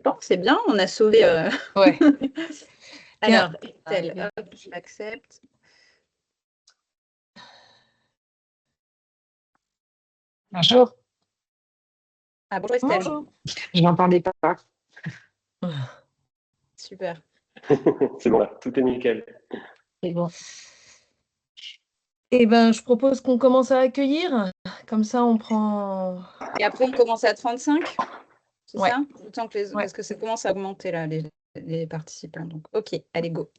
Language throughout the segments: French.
Bon, c'est bien, on a sauvé. Ouais. Alors, Estelle, hop, je l'accepte. Bonjour. Ah, bonjour Estelle. Bonjour. Je n'entendais pas. Super. C'est bon, là, tout est nickel. C'est bon. Eh ben, je propose qu'on commence à accueillir. Comme ça, on prend. Et après, on commence à 35, c'est Ouais. ça? Autant que les... Ouais. Parce que ça commence à augmenter, là, les participants. Donc, OK, allez, go.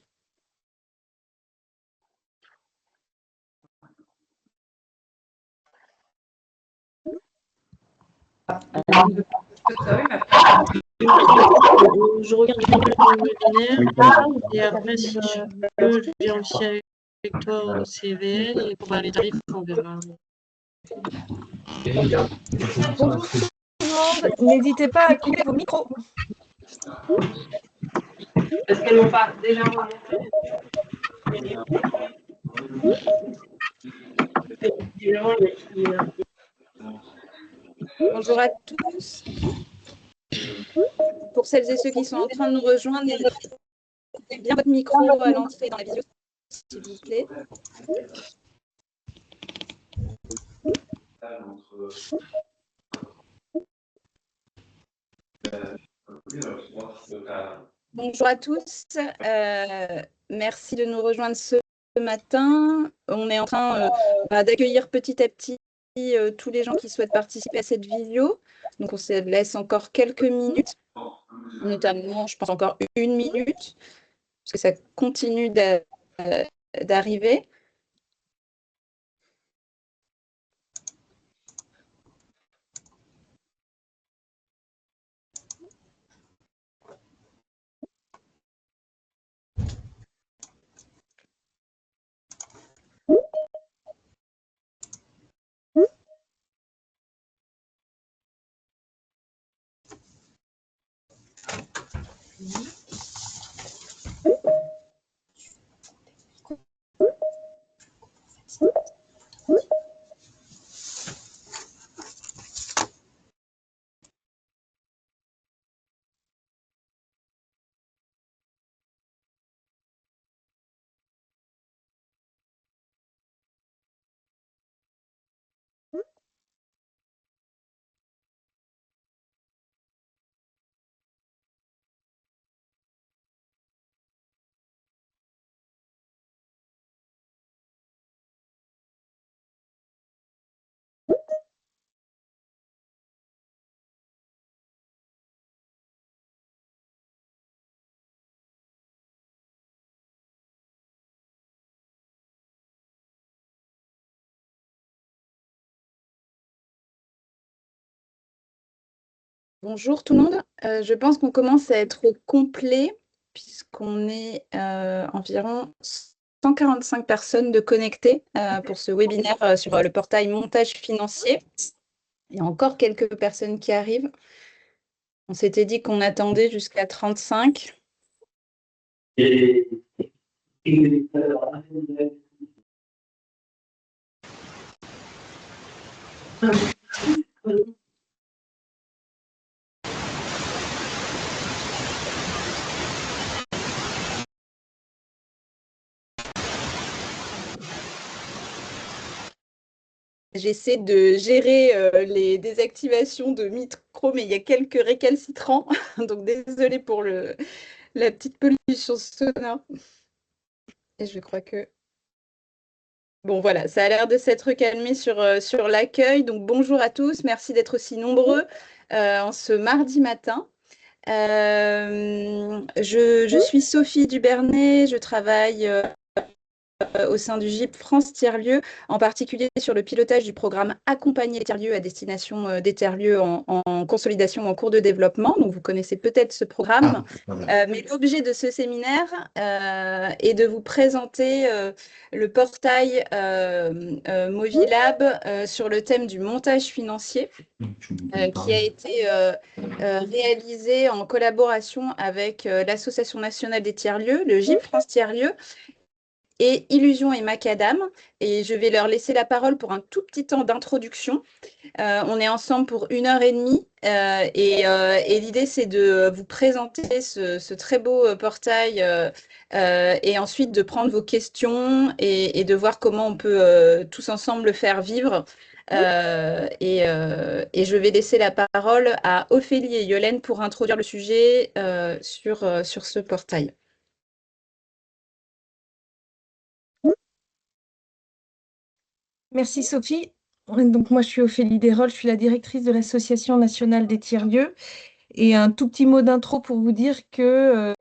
Je regarde le webinaire et après, si tu veux, je viens aussi avec toi au CVL et pour les tarifs, on verra. Bonjour tout le monde. N'hésitez pas à couper vos micros. Est-ce qu'elles n'ont pas déjà remonté? Bonjour à tous. Pour celles et ceux qui sont en train de nous rejoindre, mettez bien votre micro à l'entrée dans la vidéo, s'il vous plaît. Bonjour à tous. Merci de nous rejoindre ce matin. On est en train d'accueillir petit à petit tous les gens qui souhaitent participer à cette vidéo. Donc, on se laisse encore quelques minutes, notamment, je pense, encore 1 minute, parce que ça continue d'arriver. Bonjour tout le monde. Je pense qu'on commence à être au complet puisqu'on est environ 145 personnes de connectées pour ce webinaire sur le portail montage financier. Il y a encore quelques personnes qui arrivent. On s'était dit qu'on attendait jusqu'à 35. J'essaie de gérer les désactivations de micro, mais il y a quelques récalcitrants. Donc, désolée pour la petite pollution sonore. Et je crois que... Bon, voilà, ça a l'air de s'être calmé sur l'accueil. Donc, bonjour à tous. Merci d'être aussi nombreux en ce mardi matin. Je suis Sophie Dubernay. Je travaille au sein du GIP France Tiers-Lieux, en particulier sur le pilotage du programme Accompagner les tiers-lieux à destination des tiers-lieux en consolidation en cours de développement. Donc, vous connaissez peut-être ce programme. Mais l'objet de ce séminaire est de vous présenter le portail Movilab sur le thème du montage financier qui a été réalisé en collaboration avec l'Association nationale des tiers-lieux, le GIP France Tiers-Lieux, et Illusion et Macadam. Et je vais leur laisser la parole pour un tout petit temps d'introduction. On est ensemble pour 1 heure et demie et l'idée, c'est de vous présenter ce très beau portail et ensuite de prendre vos questions et de voir comment on peut tous ensemble le faire vivre. Et je vais laisser la parole à Ophélie et Yolène pour introduire le sujet sur ce portail. Merci Sophie. Donc moi je suis Ophélie Desrolles, je suis la directrice de l'Association nationale des tiers-lieux. Et un tout petit mot d'intro pour vous dire que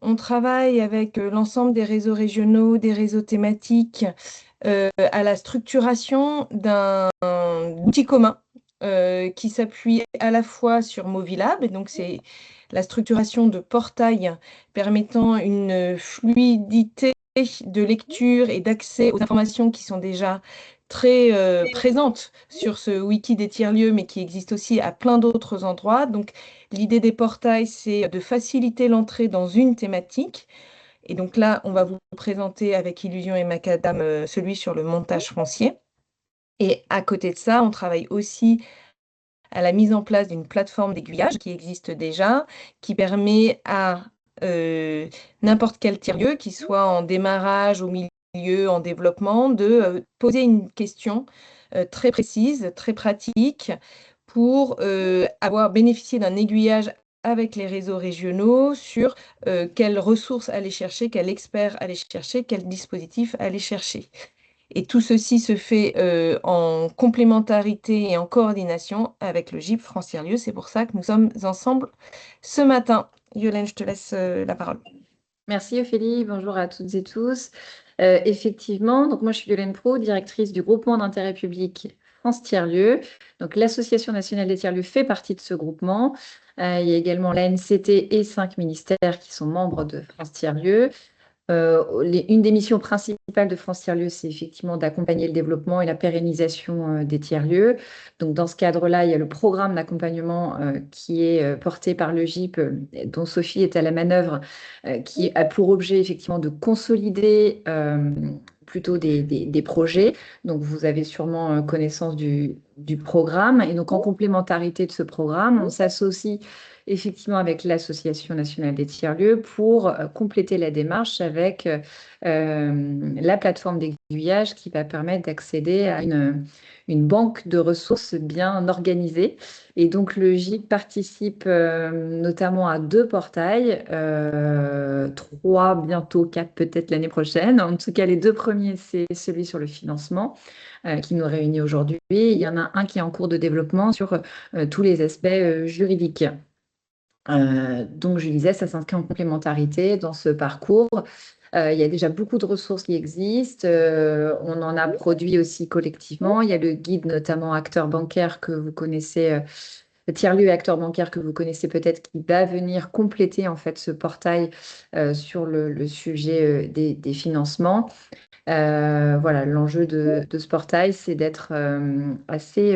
on travaille avec l'ensemble des réseaux régionaux, des réseaux thématiques, à la structuration d'un outil commun qui s'appuie à la fois sur Movilab, et donc c'est la structuration de portails permettant une fluidité de lecture et d'accès aux informations qui sont déjà très présentes sur ce wiki des tiers-lieux, mais qui existent aussi à plein d'autres endroits. Donc l'idée des portails, c'est de faciliter l'entrée dans une thématique. Et donc là, on va vous présenter avec Illusion et Macadam celui sur le montage foncier. Et à côté de ça, on travaille aussi à la mise en place d'une plateforme d'aiguillage qui existe déjà, qui permet à n'importe quel tiers-lieu, qui soit en démarrage, au milieu, en développement, de poser une question très précise, très pratique, pour avoir bénéficié d'un aiguillage avec les réseaux régionaux sur quelles ressources aller chercher, quel expert aller chercher, quel dispositif aller chercher. Et tout ceci se fait en complémentarité et en coordination avec le GIP France Tiers-Lieux. C'est pour ça que nous sommes ensemble ce matin. Yolène, je te laisse la parole. Merci Ophélie, bonjour à toutes et tous. Effectivement, donc moi je suis Yolène Pro, directrice du groupement d'intérêt public France Tiers-Lieux. Donc l'Association nationale des tiers-lieux fait partie de ce groupement. Il y a également l'ANCT et 5 ministères qui sont membres de France Tiers-Lieux. Une des missions principales de France Tiers-Lieux, c'est effectivement d'accompagner le développement et la pérennisation des tiers-lieux. Donc, dans ce cadre-là, il y a le programme d'accompagnement qui est porté par le GIP, dont Sophie est à la manœuvre, qui a pour objet effectivement de consolider plutôt des projets. Donc, vous avez sûrement connaissance du programme. Et donc, en complémentarité de ce programme, on s'associe effectivement avec l'Association nationale des tiers-lieux pour compléter la démarche avec la plateforme d'aiguillage qui va permettre d'accéder à une banque de ressources bien organisée. Et donc, le GIP participe notamment à 2 portails, 3, bientôt 4 peut-être l'année prochaine. En tout cas, les 2 premiers, c'est celui sur le financement qui nous réunit aujourd'hui. Il y en a un qui est en cours de développement sur tous les aspects juridiques. Donc, je disais, ça s'inscrit en complémentarité dans ce parcours. Il y a déjà beaucoup de ressources qui existent. On en a produit aussi collectivement. Il y a le guide, notamment acteurs bancaires que vous connaissez, tiers-lieux et acteurs bancaires que vous connaissez peut-être, qui va venir compléter en fait ce portail sur le sujet des financements. Voilà, l'enjeu de ce portail, c'est d'être assez,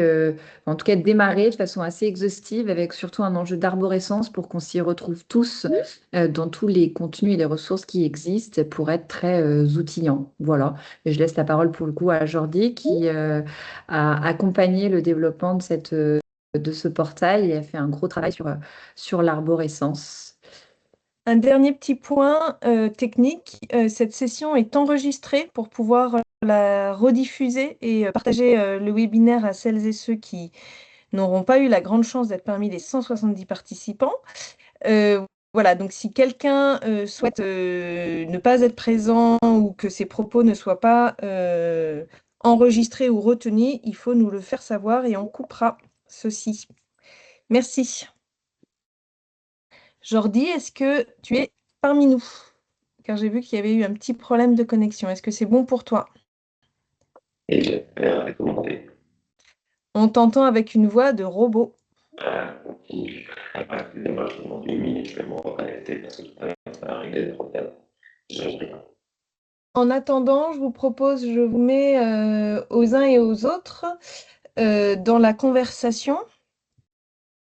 en tout cas, de démarrer de façon assez exhaustive avec surtout un enjeu d'arborescence pour qu'on s'y retrouve tous dans tous les contenus et les ressources qui existent pour être très outillants. Voilà. Et je laisse la parole pour le coup à Jordi qui a accompagné le développement de ce portail et a fait un gros travail sur l'arborescence. Un dernier petit point technique. Cette session est enregistrée pour pouvoir la rediffuser et partager le webinaire à celles et ceux qui n'auront pas eu la grande chance d'être parmi les 170 participants. Voilà, donc si quelqu'un souhaite ne pas être présent ou que ses propos ne soient pas enregistrés ou retenus, il faut nous le faire savoir et on coupera ceci. Merci. Jordi, est-ce que tu es parmi nous? Car j'ai vu qu'il y avait eu un petit problème de connexion. Est-ce que c'est bon pour toi? Et j'espère recommander. On t'entend avec une voix de robot. Continue. Excusez-moi, je demande 1 minute, je vais me reconnecter parce que tout à l'heure, ça arrivé des problèmes. Je reviens. En attendant, je vous propose, je vous mets aux uns et aux autres dans la conversation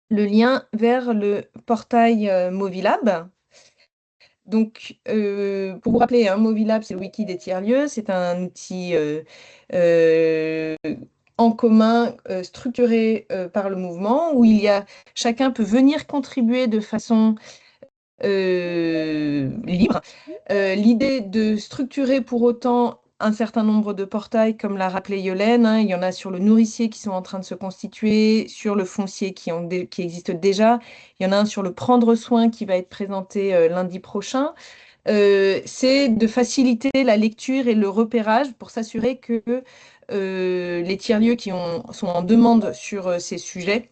le lien vers le portail Movilab. Donc, pour vous rappeler, Movilab, c'est le wiki des tiers-lieux. C'est un outil en commun, structuré par le mouvement, où chacun peut venir contribuer de façon libre. L'idée de structurer pour autant un certain nombre de portails, comme l'a rappelé Yolène, il y en a sur le nourricier qui sont en train de se constituer, sur le foncier qui existe déjà, il y en a un sur le prendre soin qui va être présenté lundi prochain. C'est de faciliter la lecture et le repérage pour s'assurer que les tiers-lieux qui sont en demande sur ces sujets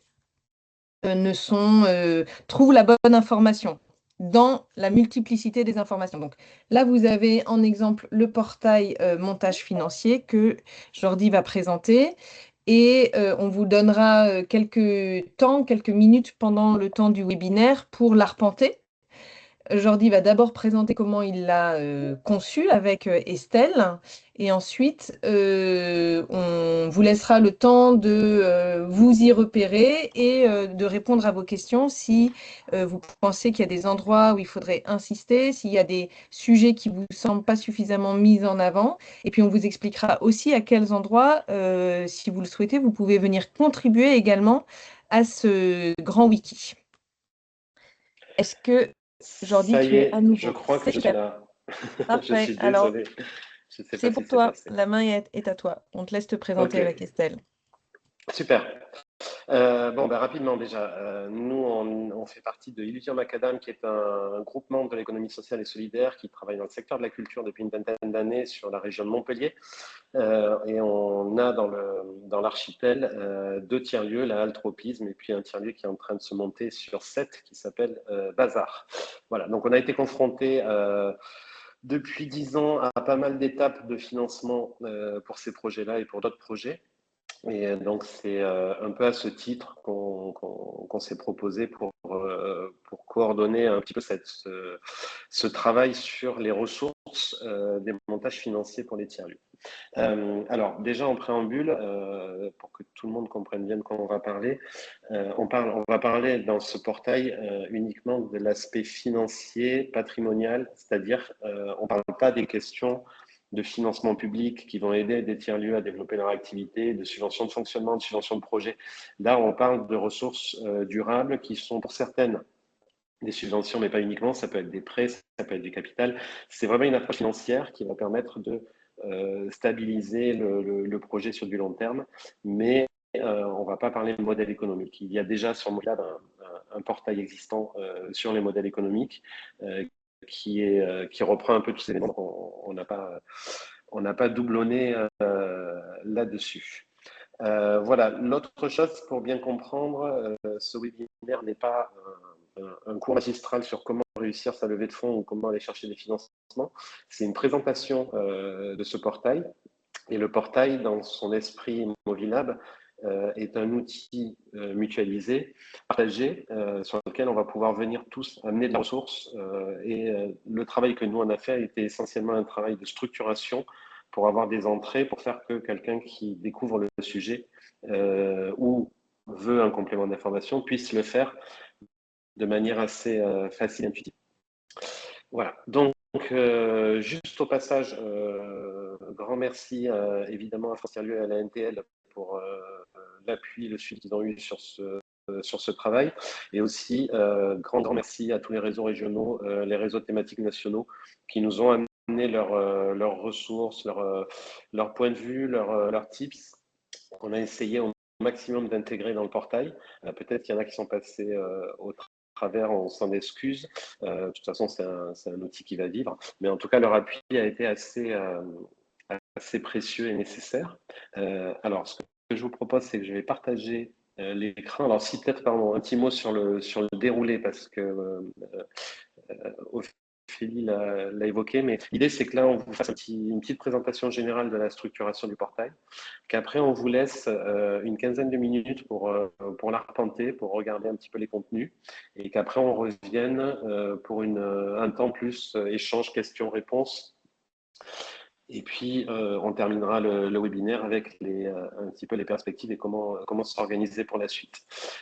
trouvent la bonne information dans la multiplicité des informations. Donc là, vous avez en exemple le portail montage financier que Jordi va présenter. Et on vous donnera quelques minutes pendant le temps du webinaire pour l'arpenter. Jordi va d'abord présenter comment il l'a conçu avec Estelle. Et ensuite, on vous laissera le temps de vous y repérer et de répondre à vos questions si vous pensez qu'il y a des endroits où il faudrait insister, s'il y a des sujets qui ne vous semblent pas suffisamment mis en avant. Et puis, on vous expliquera aussi à quels endroits, si vous le souhaitez, vous pouvez venir contribuer également à ce grand wiki. Est-ce que Jordi, Ça tu y es à est, nouveau. je crois que C'est je suis super. là. Je Parfait. suis Alors, désolé. Je ne sais c'est pas pour si c'est toi. passé. La main est à toi. On te laisse te présenter Ok, avec Estelle. super. Bon, rapidement déjà, nous on fait partie de Illusion Macadam, qui est un groupement de l'économie sociale et solidaire qui travaille dans le secteur de la culture depuis une vingtaine d'années sur la région de Montpellier. Et on a dans l'archipel 2 tiers-lieux, la halle Tropisme, et puis un tiers-lieu qui est en train de se monter sur 7 qui s'appelle Bazar. Voilà, donc on a été confronté depuis 10 ans à pas mal d'étapes de financement pour ces projets-là et pour d'autres projets. Et donc, c'est un peu à ce titre qu'on s'est proposé pour coordonner un petit peu ce travail sur les ressources des montages financiers pour les tiers-lieux. Alors, déjà en préambule, pour que tout le monde comprenne bien de quoi on va parler, on va parler dans ce portail uniquement de l'aspect financier, patrimonial, c'est-à-dire on ne parle pas des questions de financement public qui vont aider des tiers-lieux à développer leur activité, de subventions de fonctionnement, de subventions de projet. Là, on parle de ressources durables qui sont pour certaines des subventions, mais pas uniquement. Ça peut être des prêts, ça peut être du capital. C'est vraiment une approche financière qui va permettre de stabiliser le projet sur du long terme, mais on ne va pas parler de modèle économique. Il y a déjà sur Movilab un portail existant sur les modèles économiques qui reprend un peu tous ces éléments. On n'a pas doublonné là-dessus. Voilà, l'autre chose pour bien comprendre, ce webinaire n'est pas un cours magistral sur comment réussir sa levée de fonds ou comment aller chercher des financements. C'est une présentation de ce portail. Et le portail, dans son esprit Movilab, est un outil mutualisé, partagé, sur lequel on va pouvoir venir tous amener de la ressource. Le travail que nous, on a fait était essentiellement un travail de structuration pour avoir des entrées, pour faire que quelqu'un qui découvre le sujet ou veut un complément d'information puisse le faire de manière assez facile et intuitive. Voilà, donc juste au passage, grand merci évidemment à France Tiers-Lieux et à la NTL pour l'appui, le suivi qu'ils ont eu sur ce travail, et aussi grand merci à tous les réseaux régionaux, les réseaux thématiques nationaux qui nous ont amené leurs ressources, leurs points de vue, leurs tips qu'on a essayé au maximum d'intégrer dans le portail. Peut-être qu'il y en a qui sont passés au travers, on s'en excuse. De toute façon, c'est un outil qui va vivre. Mais en tout cas, leur appui a été assez précieux et nécessaire. Alors, ce que je vous propose, c'est que je vais partager l'écran. Alors, si peut-être, pardon, un petit mot sur le déroulé, parce que Ophélie l'a évoqué, mais l'idée, c'est que là, on vous fasse une petite présentation générale de la structuration du portail, qu'après, on vous laisse une quinzaine de minutes pour l'arpenter, pour regarder un petit peu les contenus, et qu'après, on revienne pour un temps plus échange, questions, réponses. Et puis, on terminera le webinaire avec un petit peu les perspectives et comment s'organiser pour la suite.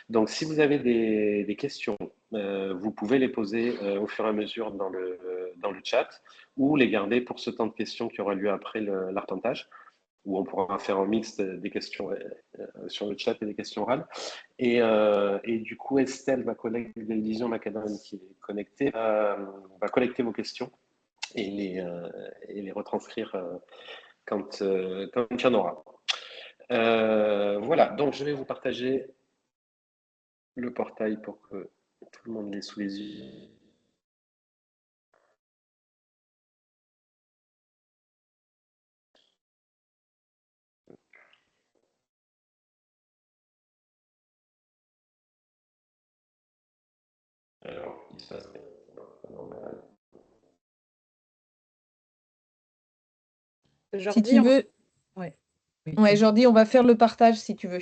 Donc, si vous avez des questions, vous pouvez les poser au fur et à mesure dans dans le chat, ou les garder pour ce temps de questions qui aura lieu après l'arpentage, où on pourra faire un mix des questions sur le chat et des questions orales. Et du coup, Estelle, ma collègue de l'Illusion Macadam qui est connectée, va collecter vos questions et les retranscrire quand il y en aura. Voilà, donc je vais vous partager le portail pour que tout le monde l'ait sous les yeux. Alors, il se passe rien. Si Jordi, tu veux. Ouais. Ouais, Jordi, on va faire le partage si tu veux.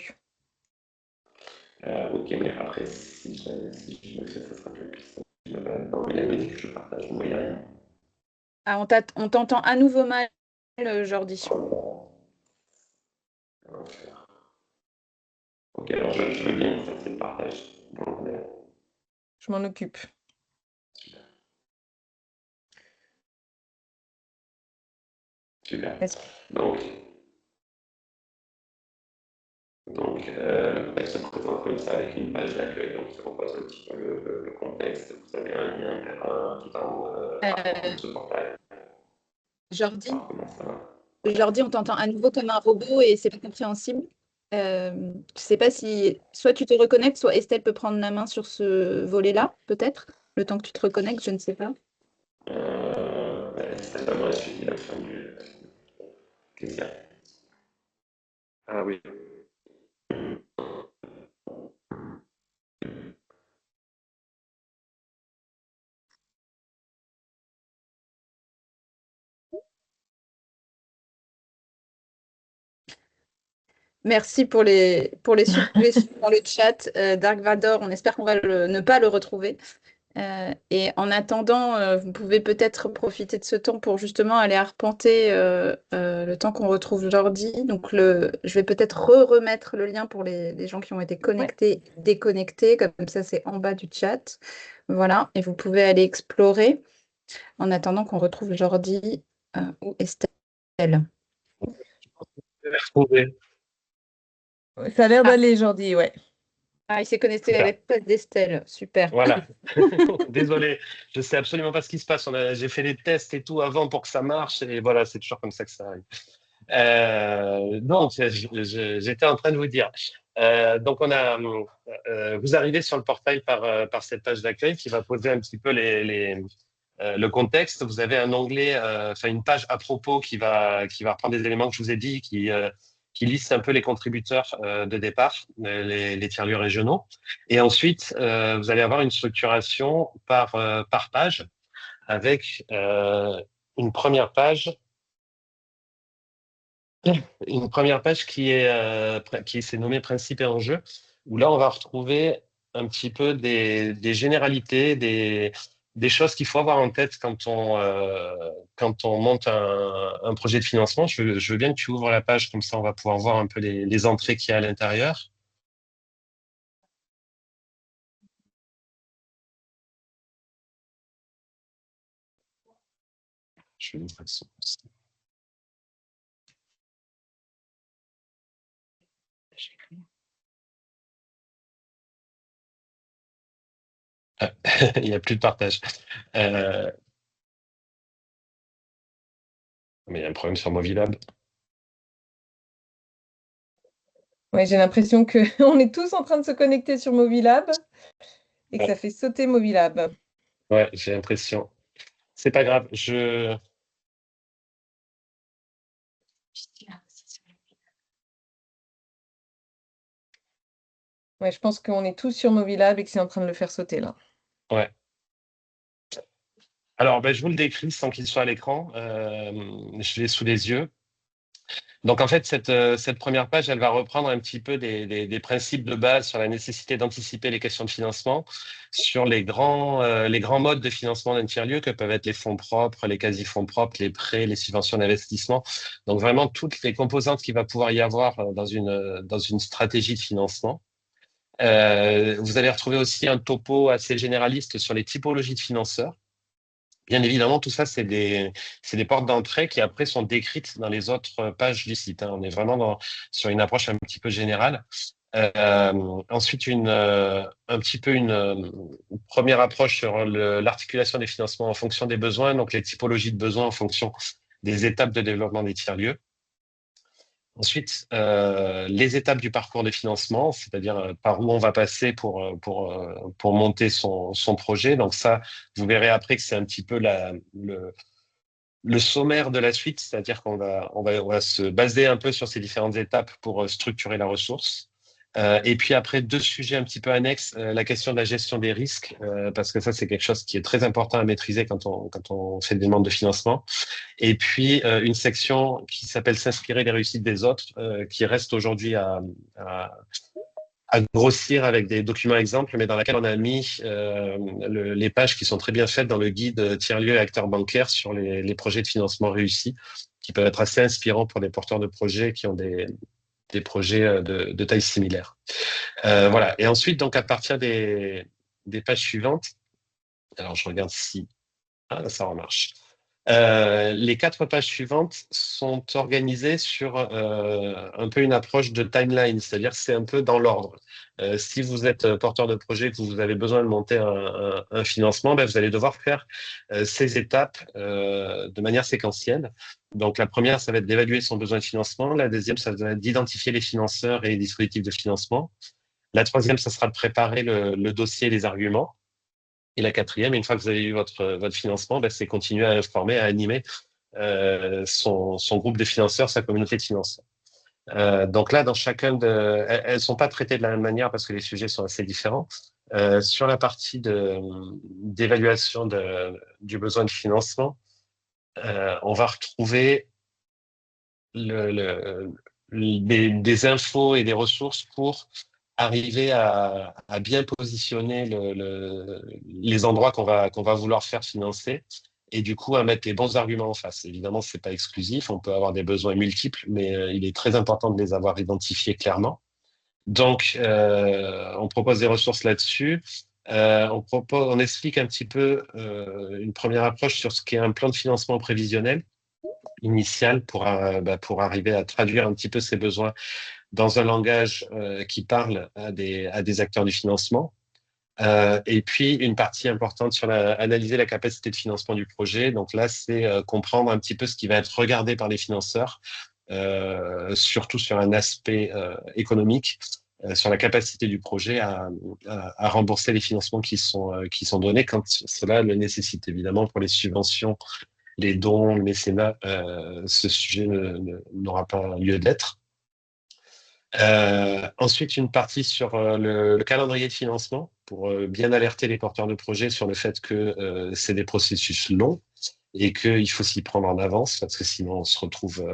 Ok, mais après, si je le fais, ça sera plus puissant. Non, mais la musique, je partage, moi, il n'y a rien. Ah, on t'entend à nouveau mal, Jordi. Ok, alors je veux bien faire le partage. Donc, Je m'en occupe. super. Est-ce- Donc le texte se présente comme ça avec une page d'accueil. Donc, je propose un petit peu le contexte. Vous avez un lien vers tout en haut de ce portail. Jordi, Alors, comment ça va? Jordi, on t'entend à nouveau comme un robot et c'est pas compréhensible. Je sais pas si soit tu te reconnectes, soit Estelle peut prendre la main sur ce volet-là, peut-être, le temps que tu te reconnectes, je ne sais pas. C'est pas moi, celui qui l'a entendu. Qu'est-ce qu'il y a? Ah oui. Merci pour les suggestions dans le chat. Dark Vador, on espère qu'on va ne pas le retrouver. Et en attendant, vous pouvez peut-être profiter de ce temps pour justement aller arpenter le temps qu'on retrouve Jordi. Donc, je vais peut-être remettre le lien pour les gens qui ont été connectés, déconnectés. Comme ça, c'est en bas du chat. Voilà. Et vous pouvez aller explorer en attendant qu'on retrouve Jordi ou Estelle. Retrouver. Ça a l'air d'aller, Jordi, ouais. Ah, il s'est connecté à la place d'Estelle. Super. Voilà. Désolé, je sais absolument pas ce qui se passe. J'ai fait les tests et tout avant pour que ça marche et voilà, c'est toujours comme ça que ça arrive. Donc, j'étais en train de vous dire. Donc, vous arrivez sur le portail par cette page d'accueil qui va poser un petit peu le contexte. Vous avez un onglet, une page à propos qui va reprendre des éléments que je vous ai dit, qui liste un peu les contributeurs de départ, les tiers-lieux régionaux. Et ensuite, vous allez avoir une structuration par page avec une première page qui s'est nommée Principes et enjeux, où là, on va retrouver un petit peu des généralités, des choses qu'il faut avoir en tête quand on monte un projet de financement. Je veux bien que tu ouvres la page, comme ça, on va pouvoir voir un peu les entrées qu'il y a à l'intérieur. Je vais mettre ça. Il n'y a plus de partage. Mais il y a un problème sur Movilab. Ouais, j'ai l'impression qu'on est tous en train de se connecter sur Movilab et que ça fait sauter Movilab. Ouais, j'ai l'impression. C'est pas grave. Ouais, je pense qu'on est tous sur Movilab et que c'est en train de le faire sauter là. Ouais. Alors, je vous le décris sans qu'il soit à l'écran. Je l'ai sous les yeux. Donc, en fait, cette première page, elle va reprendre un petit peu des principes de base sur la nécessité d'anticiper les questions de financement, sur les grands modes de financement d'un tiers-lieu que peuvent être les fonds propres, les quasi-fonds propres, les prêts, les subventions d'investissement. Donc, vraiment, toutes les composantes qu'il va pouvoir y avoir dans une stratégie de financement. Vous allez retrouver aussi un topo assez généraliste sur les typologies de financeurs. Bien évidemment, tout ça, c'est des portes d'entrée qui après sont décrites dans les autres pages du site, hein. On est vraiment sur une approche un petit peu générale. Ensuite, un petit peu une première approche sur l'articulation des financements en fonction des besoins, donc les typologies de besoins en fonction des étapes de développement des tiers-lieux. Ensuite, les étapes du parcours des financements, c'est-à-dire par où on va passer pour monter son projet. Donc ça, vous verrez après que c'est un petit peu le sommaire de la suite, c'est-à-dire qu'on va se baser un peu sur ces différentes étapes pour structurer la ressource. Et puis après, deux sujets un petit peu annexes, la question de la gestion des risques, parce que ça, c'est quelque chose qui est très important à maîtriser quand on fait des demandes de financement. Et puis, une section qui s'appelle S'inspirer des réussites des autres, qui reste aujourd'hui à grossir avec des documents exemples, mais dans laquelle on a mis les pages qui sont très bien faites dans le guide tiers-lieux et acteurs bancaires sur les projets de financement réussis, qui peuvent être assez inspirants pour des porteurs de projets qui ont des projets de taille similaire. Voilà. Et ensuite, donc, à partir des pages suivantes, alors je regarde si ça remarche. Les 4 pages suivantes sont organisées sur un peu une approche de timeline, c'est-à-dire que c'est un peu dans l'ordre. Si vous êtes porteur de projet, que vous avez besoin de monter un financement, ben, vous allez devoir faire ces étapes de manière séquentielle. Donc la première, ça va être d'évaluer son besoin de financement. La deuxième, ça va être d'identifier les financeurs et les dispositifs de financement. La troisième, ça sera de préparer le dossier et les arguments. Et la quatrième, une fois que vous avez eu votre financement, ben, c'est continuer à informer, à animer son groupe de financeurs, sa communauté de financeurs. Donc là, dans chacun elles sont pas traitées de la même manière parce que les sujets sont assez différents. Sur la partie d'évaluation du besoin de financement, on va retrouver des infos et des ressources pour arriver à bien positionner les endroits qu'on va vouloir faire financer et du coup à mettre les bons arguments en face. Évidemment, c'est pas exclusif, on peut avoir des besoins multiples, mais il est très important de les avoir identifiés clairement. Donc, on propose des ressources là-dessus. On explique un petit peu une première approche sur ce qu'est un plan de financement prévisionnel initial pour arriver à traduire un petit peu ces besoins dans un langage qui parle à des acteurs du financement. Et puis, une partie importante sur analyser la capacité de financement du projet. Donc là, c'est comprendre un petit peu ce qui va être regardé par les financeurs, surtout sur un aspect économique, sur la capacité du projet à rembourser les financements qui sont donnés quand cela le nécessite. Évidemment, pour les subventions, les dons, le mécénat, ce sujet n'aura pas lieu d'être. Ensuite, une partie sur le calendrier de financement pour bien alerter les porteurs de projets sur le fait que c'est des processus longs et qu'il faut s'y prendre en avance parce que sinon on se retrouve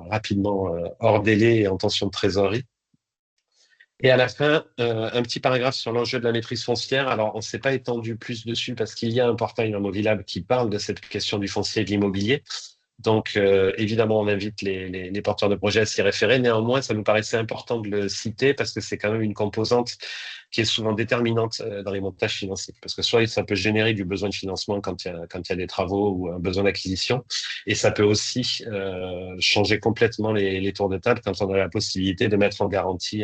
rapidement hors délai et en tension de trésorerie. Et à la fin, un petit paragraphe sur l'enjeu de la maîtrise foncière. Alors, on ne s'est pas étendu plus dessus parce qu'il y a un portail Immobiliable qui parle de cette question du foncier et de l'immobilier. Donc, évidemment, on invite les porteurs de projets à s'y référer. Néanmoins, ça nous paraissait important de le citer parce que c'est quand même une composante qui est souvent déterminante dans les montages financiers. Parce que soit ça peut générer du besoin de financement quand il y a des travaux ou un besoin d'acquisition. Et ça peut aussi changer complètement les tours de table quand on a la possibilité de mettre en garantie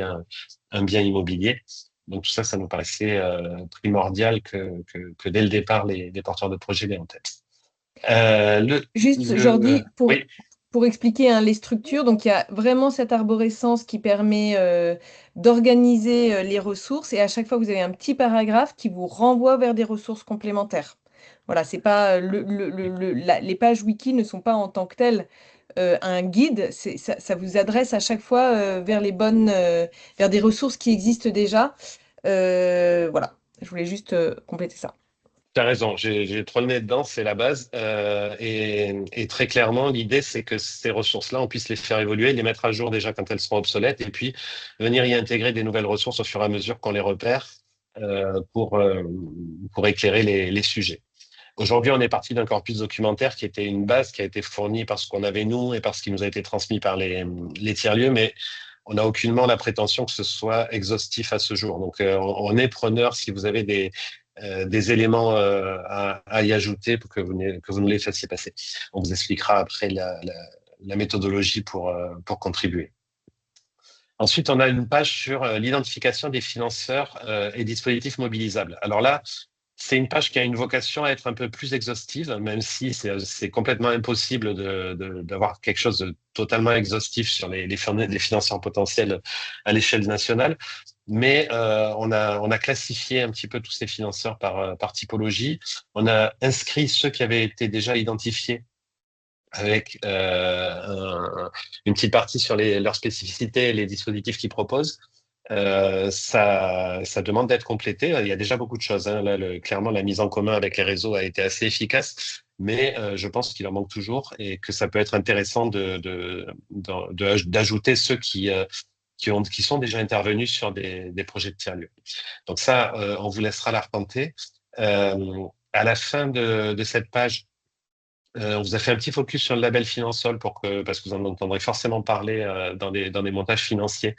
un bien immobilier. Donc, tout ça, ça nous paraissait primordial que dès le départ, les porteurs de projets l'aient en tête. Juste, Jordi, oui. pour expliquer les structures, donc il y a vraiment cette arborescence qui permet d'organiser les ressources et à chaque fois, vous avez un petit paragraphe qui vous renvoie vers des ressources complémentaires. Voilà, c'est pas les pages wiki ne sont pas en tant que telles un guide, ça vous adresse à chaque fois vers vers des ressources qui existent déjà. Voilà, je voulais juste compléter ça. Tu as raison, j'ai trop le nez dedans, c'est la base. Et très clairement, l'idée, c'est que ces ressources-là, on puisse les faire évoluer, les mettre à jour déjà quand elles seront obsolètes, et puis venir y intégrer des nouvelles ressources au fur et à mesure qu'on les repère pour éclairer les sujets. Aujourd'hui, on est parti d'un corpus documentaire qui était une base qui a été fournie par ce qu'on avait nous et par ce qui nous a été transmis par les tiers-lieux, mais on n'a aucunement la prétention que ce soit exhaustif à ce jour. Donc, on est preneur si vous avez des éléments à y ajouter pour que vous nous les fassiez passer. On vous expliquera après la méthodologie pour contribuer. Ensuite, on a une page sur l'identification des financeurs et dispositifs mobilisables. Alors là, c'est une page qui a une vocation à être un peu plus exhaustive, même si c'est complètement impossible d'avoir quelque chose de totalement exhaustif sur les financeurs potentiels à l'échelle nationale. Mais on a classifié un petit peu tous ces financeurs par typologie. On a inscrit ceux qui avaient été déjà identifiés avec une petite partie sur leurs spécificités et les dispositifs qu'ils proposent. Ça demande d'être complété. Il y a déjà beaucoup de choses. Hein. Là, clairement, la mise en commun avec les réseaux a été assez efficace, mais je pense qu'il en manque toujours et que ça peut être intéressant d'ajouter ceux qui sont déjà intervenus sur des projets de tiers-lieux. Donc ça, on vous laissera l'arpenter. À la fin de cette page, on vous a fait un petit focus sur le label Finansol parce que vous en entendrez forcément parler dans des montages financiers.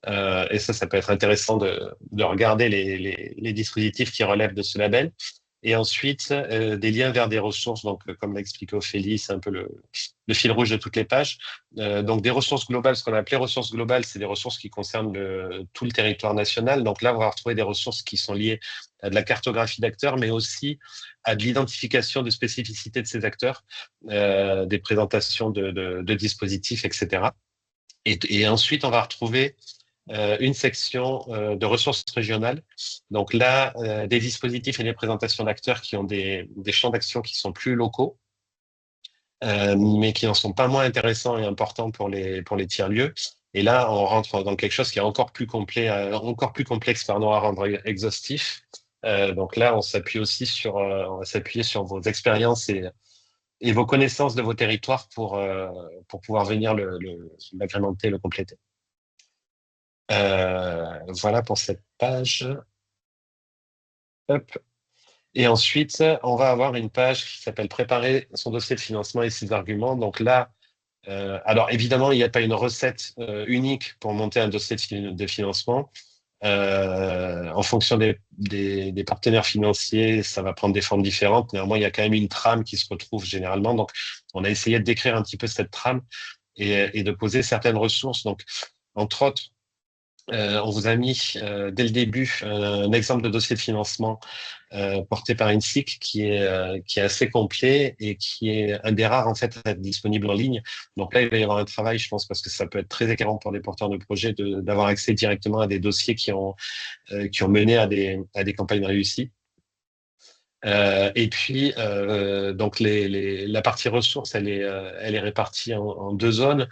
Et ça peut être intéressant de regarder les dispositifs qui relèvent de ce label. Et ensuite, des liens vers des ressources. Donc, comme l'a expliqué Ophélie, c'est un peu le fil rouge de toutes les pages. Donc, des ressources globales, ce qu'on a appelé ressources globales, c'est des ressources qui concernent tout le territoire national. Donc là, on va retrouver des ressources qui sont liées à de la cartographie d'acteurs, mais aussi à de l'identification de spécificités de ces acteurs, des présentations de dispositifs, etc. Et ensuite, on va retrouver une section de ressources régionales. Donc là, des dispositifs et des présentations d'acteurs qui ont des champs d'action qui sont plus locaux, mais qui n'en sont pas moins intéressants et importants pour les tiers-lieux. Et là, on rentre dans quelque chose qui est encore plus complet, encore plus complexe, à rendre exhaustif. Donc là, on va s'appuyer sur vos expériences et vos connaissances de vos territoires pour pouvoir venir l'agrémenter, le compléter. Voilà pour cette page. Hop. Et ensuite, on va avoir une page qui s'appelle Préparer son dossier de financement et ses arguments. Donc là, alors évidemment, il n'y a pas une recette unique pour monter un dossier de financement. En fonction des partenaires financiers, ça va prendre des formes différentes. Néanmoins, il y a quand même une trame qui se retrouve généralement. Donc, on a essayé de décrire un petit peu cette trame et de poser certaines ressources. Donc, entre autres, on vous a mis dès le début un exemple de dossier de financement porté par INSIC qui est assez complet et qui est un des rares en fait à être disponible en ligne. Donc là, il va y avoir un travail, je pense, parce que ça peut être très éclairant pour les porteurs de projets d'avoir accès directement à des dossiers qui ont mené à des campagnes réussies. Et puis, donc la partie ressources, elle est répartie en deux zones.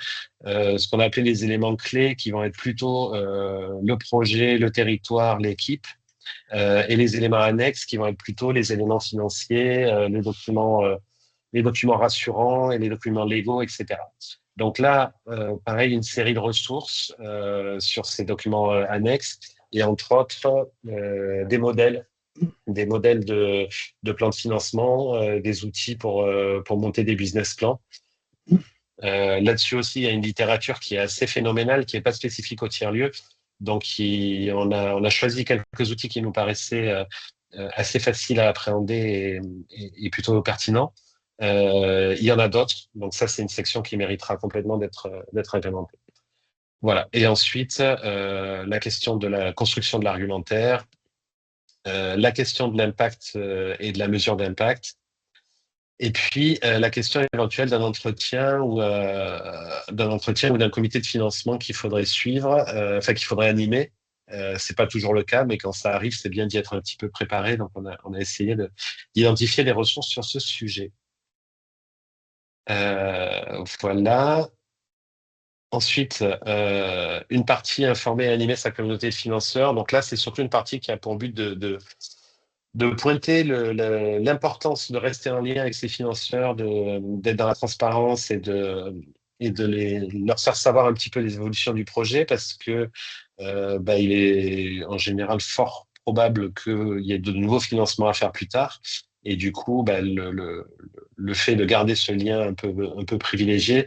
Ce qu'on a appelé les éléments clés, qui vont être plutôt le projet, le territoire, l'équipe, et les éléments annexes, qui vont être plutôt les éléments financiers, les documents rassurants et les documents légaux, etc. Donc là, pareil, une série de ressources sur ces documents annexes, et entre autres des modèles de plans de financement, des outils pour monter des business plans. Là-dessus aussi, il y a une littérature qui est assez phénoménale, qui n'est pas spécifique au tiers-lieu. Donc, on a choisi quelques outils qui nous paraissaient assez faciles à appréhender et plutôt pertinents. Il y en a d'autres. Donc ça, c'est une section qui méritera complètement d'être implémentée. Voilà. Et ensuite, la question de la construction de l'argumentaire, la question de l'impact et de la mesure d'impact, et puis la question éventuelle d'un entretien ou d'un comité de financement qu'il faudrait suivre, qu'il faudrait animer. C'est pas toujours le cas, mais quand ça arrive, c'est bien d'y être un petit peu préparé. Donc on a essayé d'identifier des ressources sur ce sujet. Voilà. Ensuite, une partie informer et animer sa communauté de financeurs. Donc là, c'est surtout une partie qui a pour but de pointer l'importance de rester en lien avec ses financeurs, d'être dans la transparence et de leur faire savoir un petit peu les évolutions du projet, parce que il est en général fort probable qu'il y ait de nouveaux financements à faire plus tard. Et du coup, le fait de garder ce lien un peu privilégié,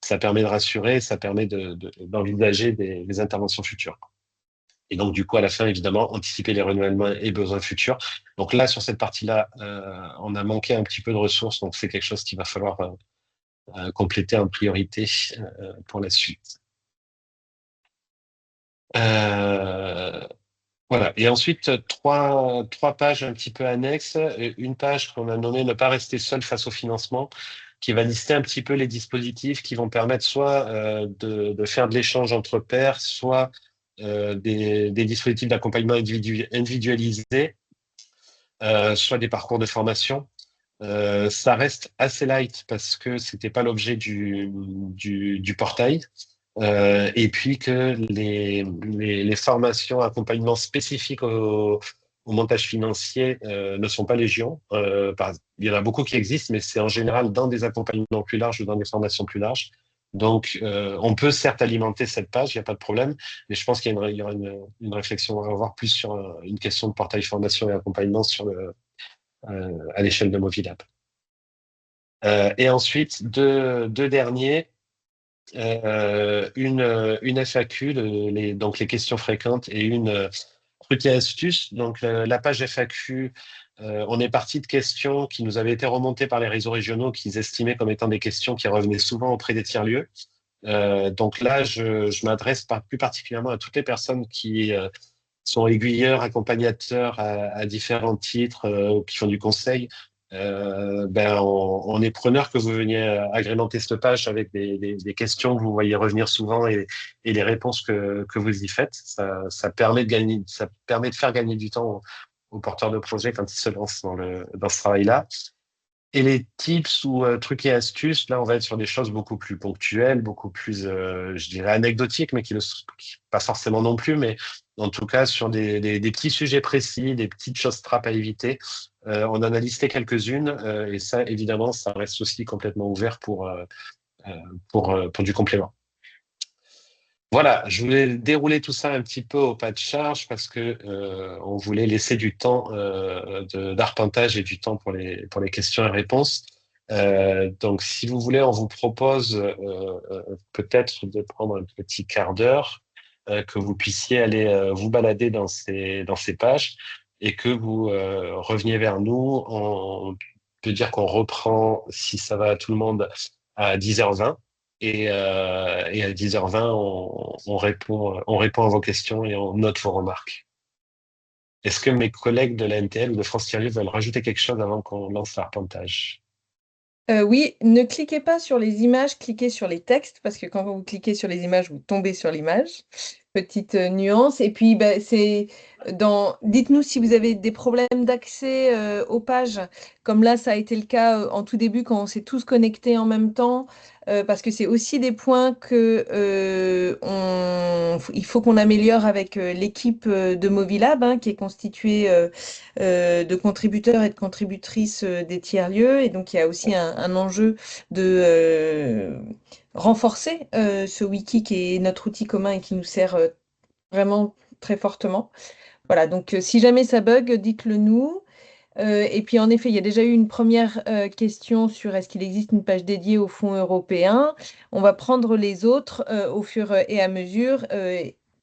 ça permet de rassurer, ça permet d'envisager des interventions futures. Et donc, du coup, à la fin, évidemment, anticiper les renouvellements et besoins futurs. Donc là, sur cette partie-là, on a manqué un petit peu de ressources. Donc, c'est quelque chose qu'il va falloir compléter en priorité pour la suite. Voilà. Et ensuite, trois pages un petit peu annexes. Une page qu'on a nommée Ne pas rester seul face au financement, qui va lister un petit peu les dispositifs qui vont permettre soit de faire de l'échange entre pairs, soit des dispositifs d'accompagnement individualisés, soit des parcours de formation. Ça reste assez light parce que c'était pas l'objet du portail. Et puis que les formations, accompagnements spécifiques au montage financier ne sont pas légion. Il y en a beaucoup qui existent, mais c'est en général dans des accompagnements plus larges ou dans des formations plus larges. Donc, on peut certes alimenter cette page, il n'y a pas de problème, mais je pense qu'il y aura une réflexion à avoir plus sur une question de portail formation et accompagnement à l'échelle de Movilab. Et ensuite, deux derniers. Une FAQ, donc les questions fréquentes, et une truc et astuce. Donc la page FAQ, on est parti de questions qui nous avaient été remontées par les réseaux régionaux qu'ils estimaient comme étant des questions qui revenaient souvent auprès des tiers-lieux. Donc là, je m'adresse plus particulièrement à toutes les personnes qui sont aiguilleurs, accompagnateurs à différents titres, qui font du conseil. On est preneur que vous veniez agrémenter cette page avec des questions que vous voyez revenir souvent et les réponses que vous y faites. Ça permet de faire gagner du temps aux porteurs de projets quand ils se lancent dans ce travail-là. Et les tips ou trucs et astuces, là, on va être sur des choses beaucoup plus ponctuelles, beaucoup plus, je dirais, anecdotiques, mais pas forcément non plus, mais en tout cas sur des petits sujets précis, des petites choses trappes à éviter. On en a listé quelques-unes, et ça, évidemment, ça reste aussi complètement ouvert pour du complément. Voilà, je voulais dérouler tout ça un petit peu au pas de charge parce que on voulait laisser du temps d'arpentage et du temps pour les questions et réponses. Donc, si vous voulez, on vous propose peut-être de prendre un petit quart d'heure, que vous puissiez aller vous balader dans ces pages et que vous reveniez vers nous. On peut dire qu'on reprend, si ça va à tout le monde, à 10h20. Et à 10h20, on répond à vos questions et on note vos remarques. Est-ce que mes collègues de la NTL ou de France Thierry veulent rajouter quelque chose avant qu'on lance l'arpentage? Oui, ne cliquez pas sur les images, cliquez sur les textes, parce que quand vous cliquez sur les images, vous tombez sur l'image. Petite nuance. Et puis, dites-nous si vous avez des problèmes d'accès aux pages, comme là, ça a été le cas en tout début quand on s'est tous connectés en même temps, parce que c'est aussi des points il faut qu'on améliore avec l'équipe de Movilab, hein, qui est constituée de contributeurs et de contributrices des tiers-lieux. Et donc, il y a aussi un enjeu de renforcer ce wiki qui est notre outil commun et qui nous sert vraiment très fortement. Voilà, donc si jamais ça bug, dites-le nous. Et puis en effet, il y a déjà eu une première question sur est-ce qu'il existe une page dédiée aux fonds européens. On va prendre les autres au fur et à mesure.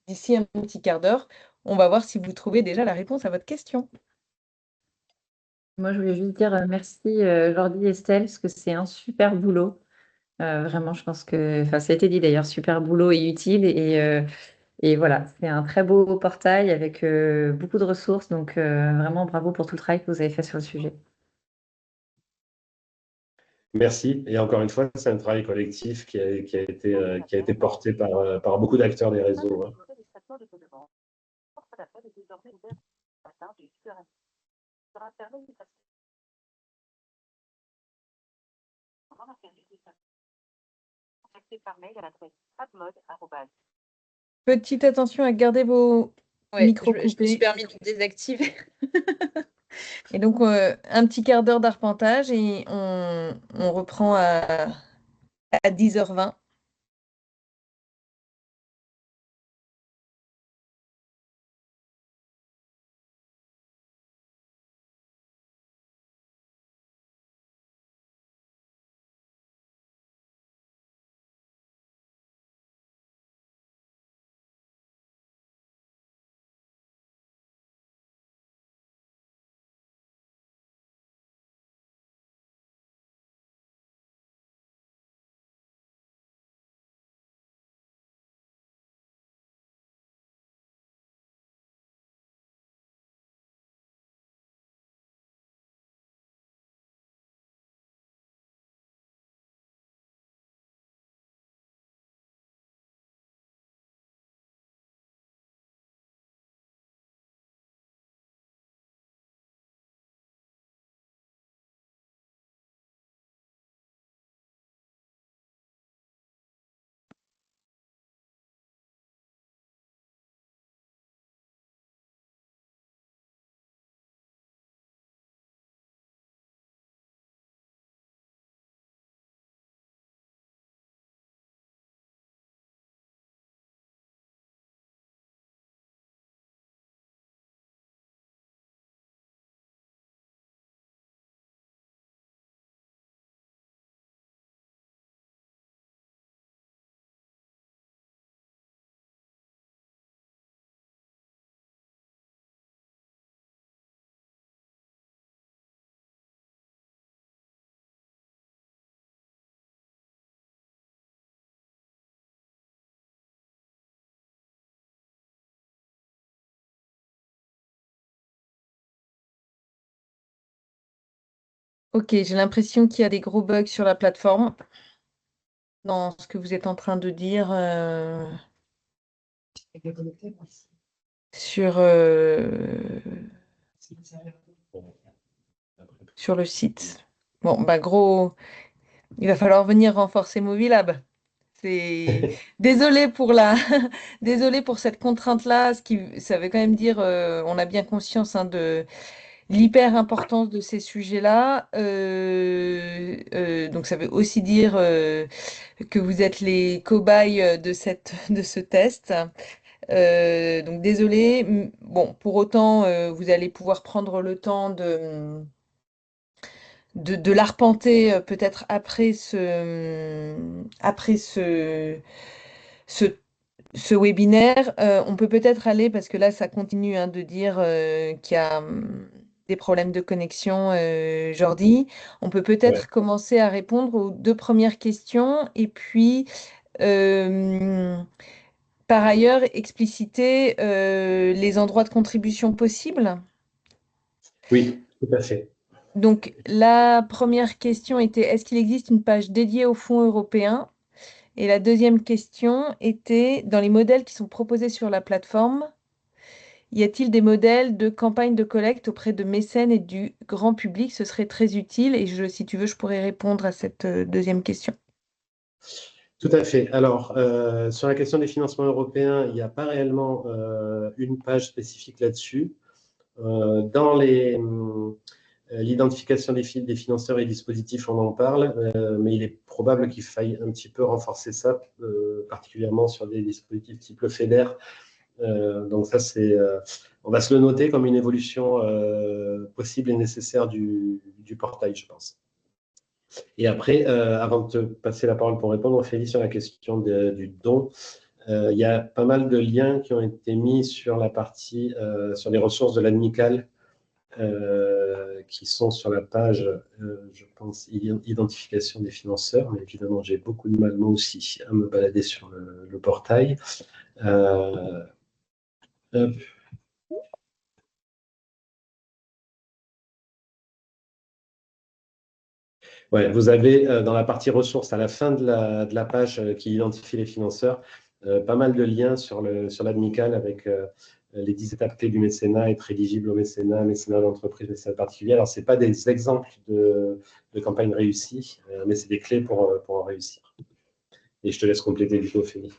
D'ici un petit quart d'heure, on va voir si vous trouvez déjà la réponse à votre question. Moi, je voulais juste dire merci Jordi et Estelle, parce que c'est un super boulot. Vraiment, je pense que, enfin, ça a été dit d'ailleurs, super boulot et utile. Et voilà, c'est un très beau portail avec beaucoup de ressources. Donc, vraiment, bravo pour tout le travail que vous avez fait sur le sujet. Merci. Et encore une fois, c'est un travail collectif qui a été porté par beaucoup d'acteurs des réseaux, hein. Petite attention à garder vos micros je me suis coupés. permis de désactiver. Et donc, un petit quart d'heure d'arpentage et on reprend à 10h20. Ok, j'ai l'impression qu'il y a des gros bugs sur la plateforme dans ce que vous êtes en train de dire sur, sur le site. Bon, bah gros, il va falloir venir renforcer Mobilab. C'est désolé pour la désolé pour cette contrainte-là, ça veut quand même dire on a bien conscience hein, de l'hyper importance de ces sujets-là. Donc ça veut aussi dire que vous êtes les cobayes de ce test. Donc désolé. Bon, pour autant, vous allez pouvoir prendre le temps de l'arpenter peut-être ce, ce webinaire. On peut peut-être aller, parce que là, ça continue hein, de dire qu'il y a des problèmes de connexion, Jordi. On peut Ouais. peut-être commencer à répondre aux deux premières questions et puis, par ailleurs, expliciter les endroits de contribution possibles. Oui, tout à fait. Donc, la première question était, est-ce qu'il existe une page dédiée aux fonds européens? Et la deuxième question était, dans les modèles qui sont proposés sur la plateforme, y a-t-il des modèles de campagne de collecte auprès de mécènes et du grand public? Ce serait très utile. Et si tu veux, je pourrais répondre à cette deuxième question. Tout à fait. Alors, sur la question des financements européens, il n'y a pas réellement une page spécifique là-dessus. Dans l'identification des financeurs et dispositifs, on en parle, mais il est probable qu'il faille un petit peu renforcer ça, particulièrement sur des dispositifs type le FEDER. Donc ça, on va se le noter comme une évolution possible et nécessaire du portail, je pense. Et après, avant de te passer la parole pour répondre, Ophélie, sur la question du don, il y a pas mal de liens qui ont été mis sur la partie, sur les ressources de l'ADMICAL, qui sont sur la page, je pense, identification des financeurs. Mais évidemment, j'ai beaucoup de mal, moi aussi, à me balader sur le portail. Hop. Ouais, vous avez dans la partie ressources, à la fin de la page qui identifie les financeurs, pas mal de liens sur l'ADMICAL avec les 10 étapes clés du mécénat, être éligible au mécénat, mécénat d'entreprise, mécénat particulier. Alors, ce n'est pas des exemples de campagne réussie, mais c'est des clés pour en réussir. Et je te laisse compléter du coup, Ophélie.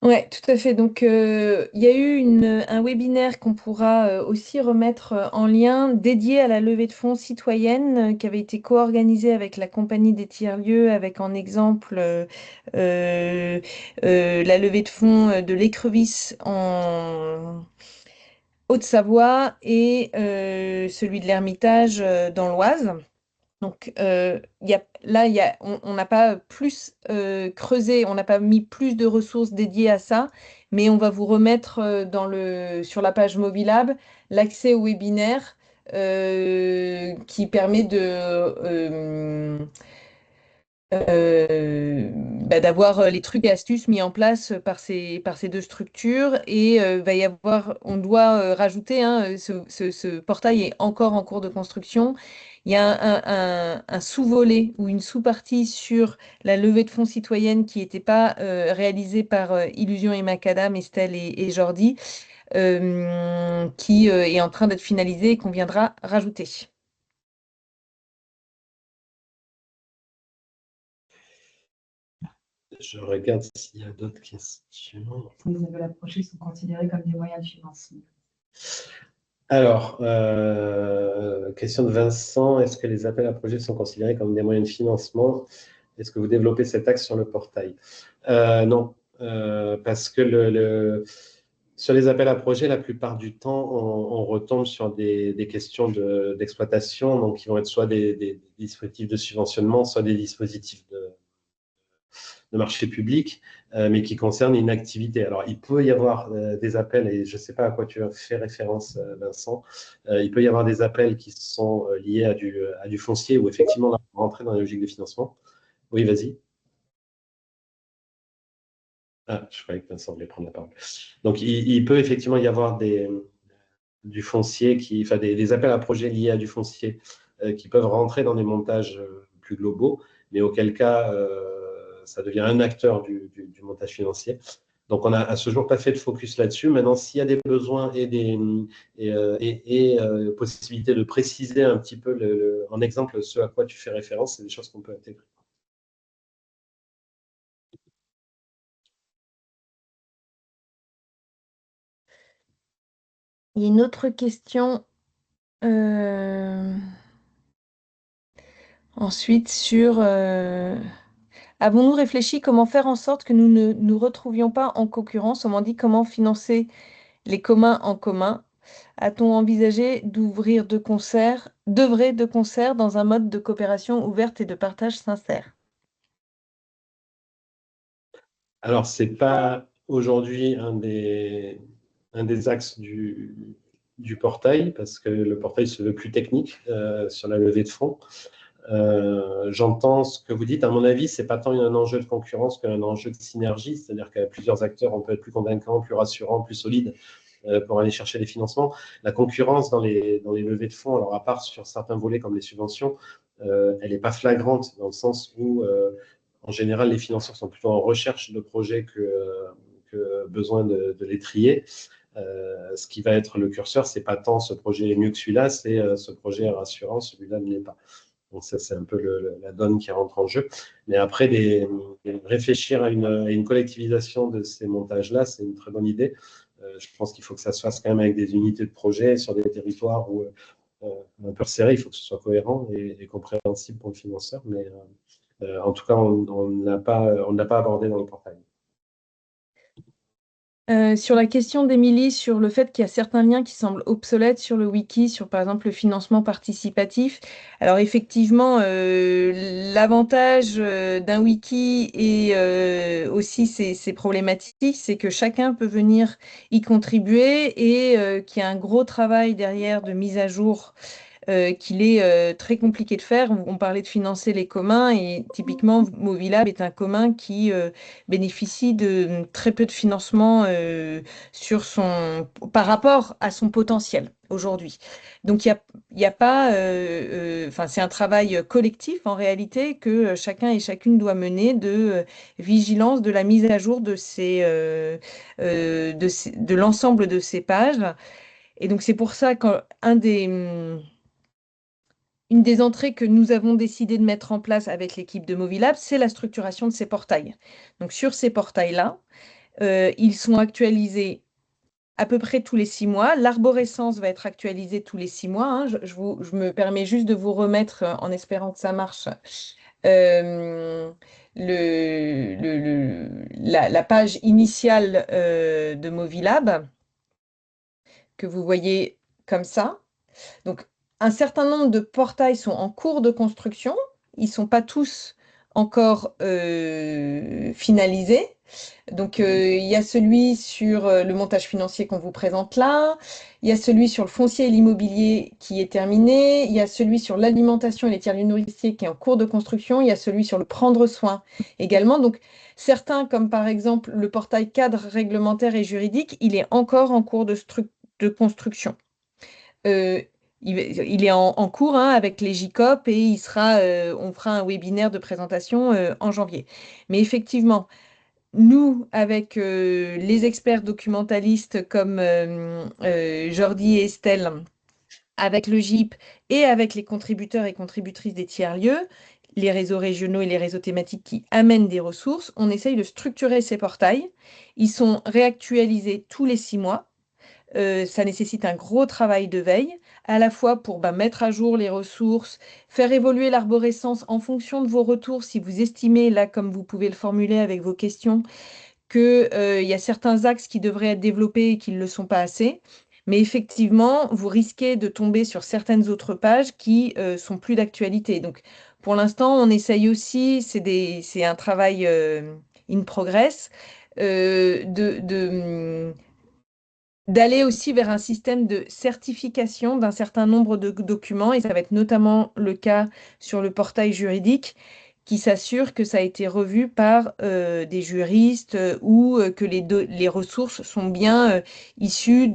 Oui, tout à fait. Donc, il y a eu un webinaire qu'on pourra aussi remettre en lien dédié à la levée de fonds citoyenne qui avait été co-organisé avec la Compagnie des tiers-lieux, avec en exemple la levée de fonds de l'Écrevisse en Haute-Savoie et celui de l'Ermitage dans l'Oise. Donc on n'a pas plus creusé, on n'a pas mis plus de ressources dédiées à ça, mais on va vous remettre sur la page Mobilab l'accès au webinaire qui permet d'avoir les trucs et astuces mis en place par ces deux structures et on doit rajouter, hein, ce portail est encore en cours de construction. Il y a un sous-volet ou une sous-partie sur la levée de fonds citoyenne qui n'était pas réalisée par Illusion et Macadam, Estelle et Jordi, qui est en train d'être finalisée et qu'on viendra rajouter. Je regarde s'il y a d'autres questions. Les appels approchés sont considérés comme des moyens de financement. Alors, question de Vincent, est-ce que les appels à projets sont considérés comme des moyens de financement? Est-ce que vous développez cet axe sur le portail? Non, parce que sur les appels à projets, la plupart du temps, on retombe sur des questions d'exploitation, donc qui vont être soit des dispositifs de subventionnement, soit des dispositifs de marché public, mais qui concernent une activité. Alors, il peut y avoir des appels, et je ne sais pas à quoi tu as fait référence, Vincent, il peut y avoir des appels qui sont liés à du foncier, où effectivement, on va rentrer dans la logique de financement. Oui, vas-y. Ah, je croyais que Vincent voulait prendre la parole. Donc, il peut effectivement y avoir du foncier, enfin des appels à projets liés à du foncier qui peuvent rentrer dans des montages plus globaux, mais auquel cas, ça devient un acteur du montage financier. Donc, on n'a à ce jour pas fait de focus là-dessus. Maintenant, s'il y a des besoins et possibilités de préciser un petit peu en exemple ce à quoi tu fais référence, c'est des choses qu'on peut intégrer. Il y a une autre question ensuite sur avons-nous réfléchi comment faire en sorte que nous ne nous retrouvions pas en concurrence? Autrement dit, comment financer les communs en commun? A-t-on envisagé d'œuvrer de concert dans un mode de coopération ouverte et de partage sincère? Alors, ce n'est pas aujourd'hui un des axes du portail, parce que le portail se veut plus technique sur la levée de fonds. J'entends ce que vous dites. À mon avis, ce n'est pas tant un enjeu de concurrence qu'un enjeu de synergie, c'est-à-dire qu'avec plusieurs acteurs, on peut être plus convaincant, plus rassurant, plus solide pour aller chercher des financements. La concurrence dans les levées de fonds, alors à part sur certains volets comme les subventions, elle n'est pas flagrante dans le sens où, en général, les financeurs sont plutôt en recherche de projets que besoin de les trier. Ce qui va être le curseur, ce n'est pas tant ce projet est mieux que celui-là, c'est ce projet est rassurant, celui-là ne l'est pas. Donc ça, c'est un peu la donne qui rentre en jeu. Mais après, réfléchir à une collectivisation de ces montages-là, c'est une très bonne idée. Je pense qu'il faut que ça se fasse quand même avec des unités de projet sur des territoires où, un peu resserrés. Il faut que ce soit cohérent et compréhensible pour le financeur. Mais en tout cas, on ne l'a pas abordé dans le portail. Sur la question d'Émilie, sur le fait qu'il y a certains liens qui semblent obsolètes sur le wiki, sur par exemple le financement participatif. Alors effectivement, l'avantage d'un wiki et aussi ses problématiques, c'est que chacun peut venir y contribuer et qu'il y a un gros travail derrière de mise à jour qu'il est très compliqué de faire. On parlait de financer les communs et typiquement Movilab est un commun qui bénéficie de très peu de financement par rapport à son potentiel aujourd'hui. Donc il y a pas, enfin c'est un travail collectif en réalité que chacun et chacune doit mener de vigilance de la mise à jour de de l'ensemble de ces pages. Et donc c'est pour ça une des entrées que nous avons décidé de mettre en place avec l'équipe de Movilab, c'est la structuration de ces portails. Donc sur ces portails-là, ils sont actualisés à peu près tous les 6 mois. L'arborescence va être actualisée tous les 6 mois. Hein. Je me permets juste de vous remettre, en espérant que ça marche, la page initiale de Movilab, que vous voyez comme ça. Donc, un certain nombre de portails sont en cours de construction. Ils ne sont pas tous encore finalisés. Donc, il y a celui sur le montage financier qu'on vous présente là. Il y a celui sur le foncier et l'immobilier qui est terminé. Il y a celui sur l'alimentation et les tiers-lieux nourriciers qui est en cours de construction. Il y a celui sur le prendre soin également. Donc, certains, comme par exemple le portail cadre réglementaire et juridique, il est encore en cours de construction. Il est en cours hein, avec les JCOP et on fera un webinaire de présentation en janvier. Mais effectivement, nous, avec les experts documentalistes comme Jordi et Estelle, avec le GIP et avec les contributeurs et contributrices des tiers-lieux, les réseaux régionaux et les réseaux thématiques qui amènent des ressources, on essaye de structurer ces portails. Ils sont réactualisés tous les 6 mois. Ça nécessite un gros travail de veille, à la fois pour mettre à jour les ressources, faire évoluer l'arborescence en fonction de vos retours, si vous estimez, là, comme vous pouvez le formuler avec vos questions, qu'il y a certains axes qui devraient être développés et qui ne le sont pas assez. Mais effectivement, vous risquez de tomber sur certaines autres pages qui sont plus d'actualité. Donc, pour l'instant, on essaye aussi, c'est un travail in progress, d'aller aussi vers un système de certification d'un certain nombre de documents, et ça va être notamment le cas sur le portail juridique, qui s'assure que ça a été revu par des juristes ou que les ressources sont bien issues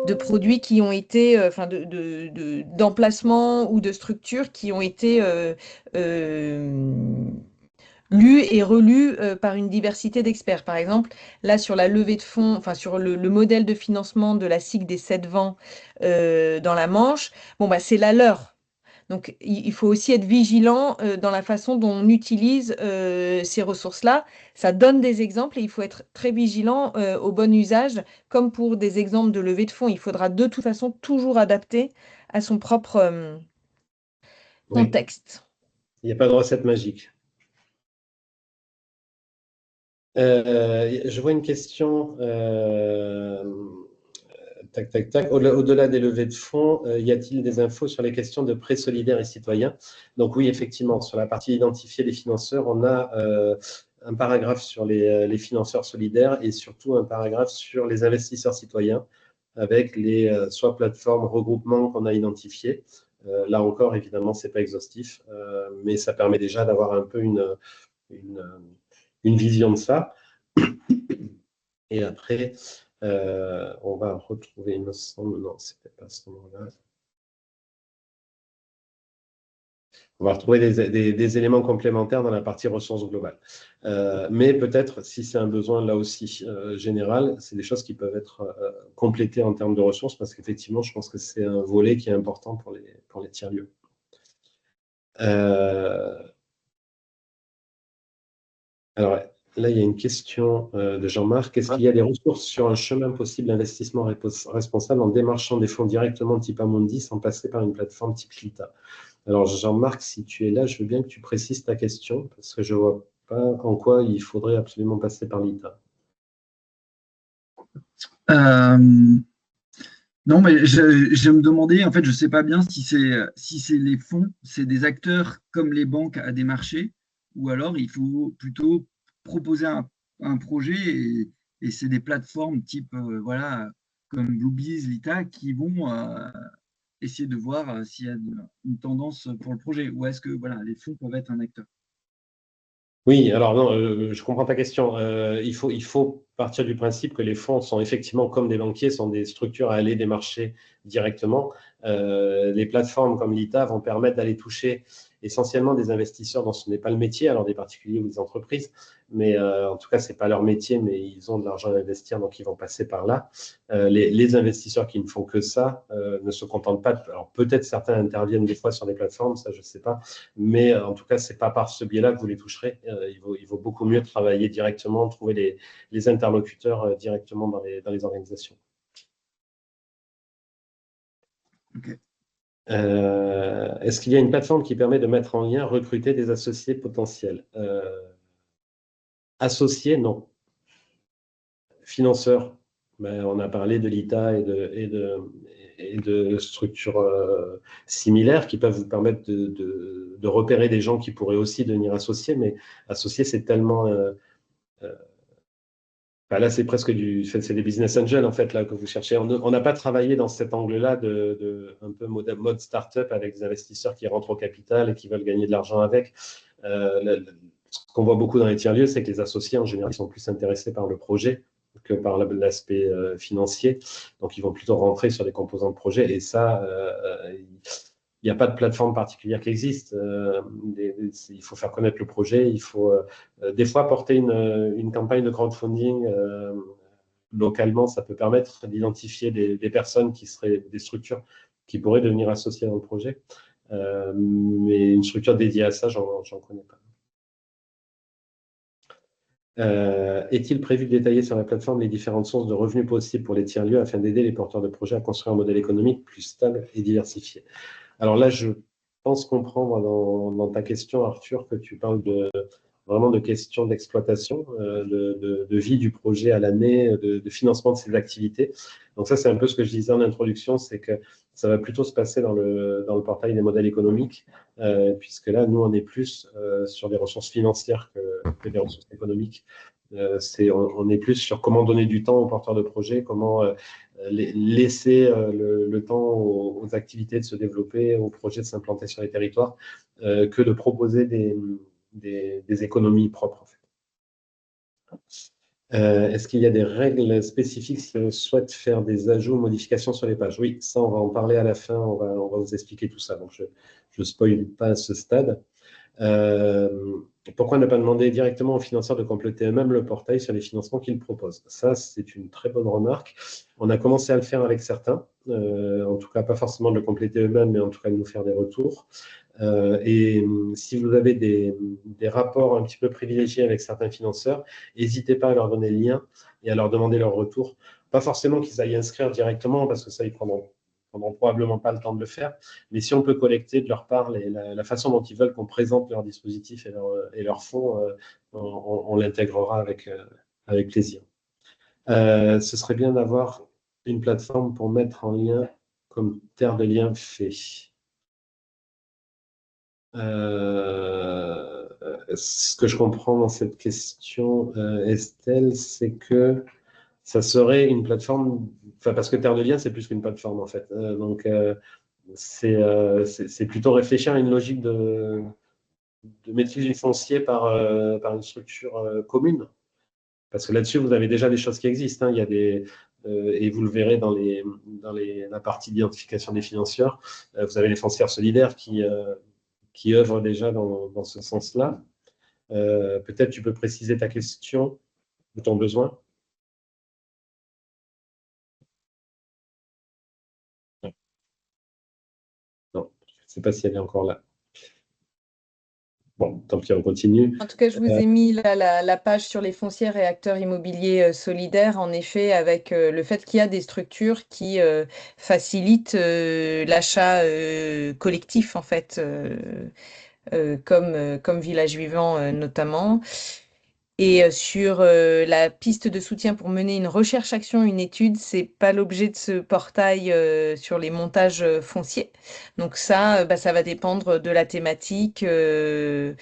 de produits qui ont été, enfin d'emplacements ou de structures qui ont été lus et relus par une diversité d'experts. Par exemple, là sur la levée de fonds, enfin sur le modèle de financement de la SIG des 7 vents dans la Manche, bon bah c'est la leur. Donc, il faut aussi être vigilant dans la façon dont on utilise ces ressources-là. Ça donne des exemples et il faut être très vigilant au bon usage. Comme pour des exemples de levée de fonds, il faudra de toute façon toujours adapter à son propre Oui, contexte. il n'y a pas de recette magique. Je vois une question. Tac, tac, tac. Au-delà des levées de fonds, y a-t-il des infos sur les questions de prêts solidaires et citoyens? Donc oui, effectivement, sur la partie identifier les financeurs, on a un paragraphe sur les financeurs solidaires et surtout un paragraphe sur les investisseurs citoyens avec les soit plateformes, regroupements qu'on a identifiés. Là encore, évidemment, ce n'est pas exhaustif, mais ça permet déjà d'avoir un peu une vision de ça. Et après, on va retrouver, il me semble, non, c'était pas ce moment-là. On va retrouver des éléments complémentaires dans la partie ressources globales. Mais peut-être, si c'est un besoin là aussi général, c'est des choses qui peuvent être complétées en termes de ressources, parce qu'effectivement, je pense que c'est un volet qui est important pour les tiers-lieux. Alors, là, il y a une question de Jean-Marc. Est-ce qu'il y a des ressources sur un chemin possible d'investissement responsable en démarchant des fonds directement type Amundi sans passer par une plateforme type Lita? Alors, Jean-Marc, si tu es là, je veux bien que tu précises ta question parce que je ne vois pas en quoi il faudrait absolument passer par Lita. Non, mais je me demandais, en fait, je ne sais pas bien si c'est les fonds, c'est des acteurs comme les banques à des marchés, ou alors il faut plutôt proposer un projet et c'est des plateformes type, voilà, comme Bluebees, Lita, qui vont essayer de voir s'il y a une tendance pour le projet, ou est-ce que voilà, les fonds peuvent être un acteur? Oui, alors non, je comprends ta question. Il faut partir du principe que les fonds sont effectivement, comme des banquiers, sont des structures à aller démarcher directement. Les plateformes comme Lita vont permettre d'aller toucher essentiellement des investisseurs dont ce n'est pas le métier, alors des particuliers ou des entreprises, mais en tout cas, ce n'est pas leur métier, mais ils ont de l'argent à investir, donc ils vont passer par là. Les investisseurs qui ne font que ça ne se contentent pas de... Alors peut-être certains interviennent des fois sur des plateformes, ça je ne sais pas, mais en tout cas, ce n'est pas par ce biais-là que vous les toucherez. Il vaut beaucoup mieux travailler directement, trouver les interlocuteurs directement dans les organisations. Okay. Est-ce qu'il y a une plateforme qui permet de mettre en lien, recruter des associés potentiels? Associés, non. Financeurs, ben, on a parlé de l'ITA et de structures similaires qui peuvent vous permettre de repérer des gens qui pourraient aussi devenir associés, mais associés, c'est tellement... ben là, c'est presque c'est des business angels en fait là que vous cherchez. On n'a pas travaillé dans cet angle-là un peu mode start-up avec des investisseurs qui rentrent au capital et qui veulent gagner de l'argent avec. Ce qu'on voit beaucoup dans les tiers-lieux, c'est que les associés en général sont plus intéressés par le projet que par l'aspect financier. Donc, ils vont plutôt rentrer sur des composants de projet. Et ça, il n'y a pas de plateforme particulière qui existe. Il faut faire connaître le projet. Il faut des fois porter une campagne de crowdfunding localement. Ça peut permettre d'identifier des personnes qui seraient des structures qui pourraient devenir associées dans le projet. Mais une structure dédiée à ça, j'en connais pas. Est-il prévu de détailler sur la plateforme les différentes sources de revenus possibles pour les tiers-lieux afin d'aider les porteurs de projets à construire un modèle économique plus stable et diversifié? Alors là, je pense comprendre dans ta question, Arthur, que tu parles vraiment de questions d'exploitation, de vie du projet à l'année, de financement de ses activités. Donc ça, c'est un peu ce que je disais en introduction, c'est que ça va plutôt se passer dans le portail des modèles économiques, puisque là, nous, on est plus sur des ressources financières que des ressources économiques. On est plus sur comment donner du temps aux porteurs de projets, comment laisser le temps aux activités de se développer, aux projets de s'implanter sur les territoires, que de proposer des économies propres, en fait. Est-ce qu'il y a des règles spécifiques si on souhaite faire des ajouts, modifications sur les pages? Oui, ça, on va en parler à la fin, on va vous expliquer tout ça. Donc, je ne spoil pas à ce stade. Pourquoi ne pas demander directement aux financeurs de compléter eux-mêmes le portail sur les financements qu'ils proposent? Ça, c'est une très bonne remarque. On a commencé à le faire avec certains, en tout cas pas forcément de le compléter eux-mêmes, mais en tout cas de nous faire des retours. Et si vous avez des rapports un petit peu privilégiés avec certains financeurs, n'hésitez pas à leur donner le lien et à leur demander leur retour. Pas forcément qu'ils aillent inscrire directement, parce que ça, ils prendront probablement pas le temps de le faire, mais si on peut collecter de leur part la façon dont ils veulent qu'on présente leur dispositif et leur fonds, on l'intégrera avec plaisir. Ce serait bien d'avoir une plateforme pour mettre en lien comme Terre de Liens fait. Ce que je comprends dans cette question, Estelle, c'est que ça serait une plateforme, enfin, parce que Terre de Liens, c'est plus qu'une plateforme en fait. Donc, c'est plutôt réfléchir à une logique de maîtrise du foncier par une structure commune. Parce que là-dessus, vous avez déjà des choses qui existent. Hein. Il y a et vous le verrez dans la partie d'identification des financeurs, vous avez les foncières solidaires qui œuvrent déjà dans ce sens-là. Peut-être tu peux préciser ta question ou ton besoin. Non, je ne sais pas si elle est encore là. Bon, tant pis, on continue. En tout cas, je vous ai mis la page sur les foncières et acteurs immobiliers solidaires, en effet, avec le fait qu'il y a des structures qui facilitent l'achat collectif, en fait, comme Village Vivant notamment. Et sur la piste de soutien pour mener une recherche-action, une étude, c'est pas l'objet de ce portail sur les montages fonciers. Donc ça, ça va dépendre de la thématique et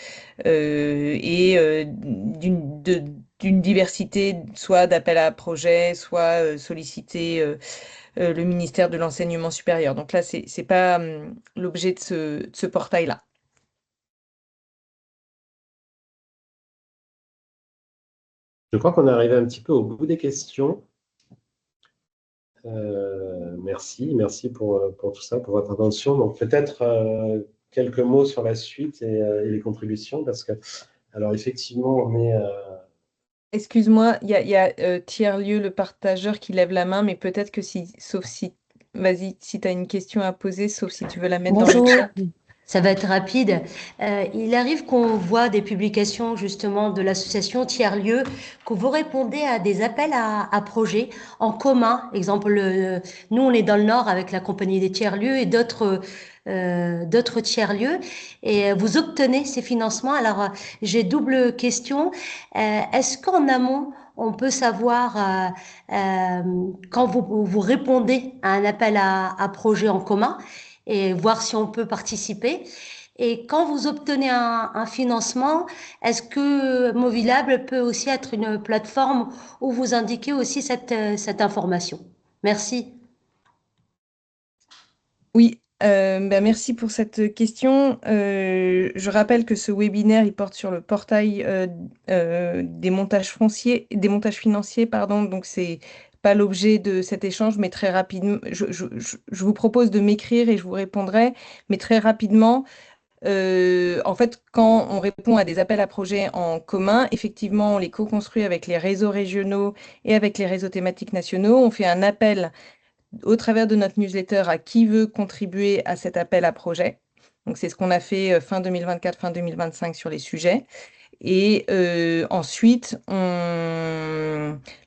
d'une diversité, soit d'appel à projet, soit solliciter le ministère de l'Enseignement supérieur. Donc là, c'est pas l'objet de ce portail-là. Je crois qu'on est arrivé un petit peu au bout des questions. Merci pour tout ça, pour votre attention. Donc peut-être quelques mots sur la suite et les contributions, parce que, alors effectivement, on est... Excuse-moi, il y a Tiers-Lieu, le partageur, qui lève la main, mais peut-être que sauf si, vas-y, si tu as une question à poser, sauf si tu veux la mettre dans Bonjour, le chat. ça va être rapide. Il arrive qu'on voit des publications justement de l'association Tiers-Lieu, que vous répondez à des appels à projets en commun. Exemple, nous on est dans le Nord avec la compagnie des Tiers-Lieux et d'autres tiers-lieux, et vous obtenez ces financements. Alors, j'ai double question. Est-ce qu'en amont, on peut savoir quand vous répondez à un appel à projet en commun et voir si on peut participer? Et quand vous obtenez un financement, est-ce que Movilable peut aussi être une plateforme où vous indiquez aussi cette information? Merci. Oui, merci pour cette question. Je rappelle que ce webinaire, il porte sur le portail des montages financiers, pardon. Donc, c'est pas l'objet de cet échange, mais très rapidement, je vous propose de m'écrire et je vous répondrai, mais très rapidement. En fait, quand on répond à des appels à projets en commun, effectivement, on les co-construit avec les réseaux régionaux et avec les réseaux thématiques nationaux. On fait un appel au travers de notre newsletter à qui veut contribuer à cet appel à projet. Donc, c'est ce qu'on a fait fin 2024, fin 2025 sur les sujets. Et ensuite,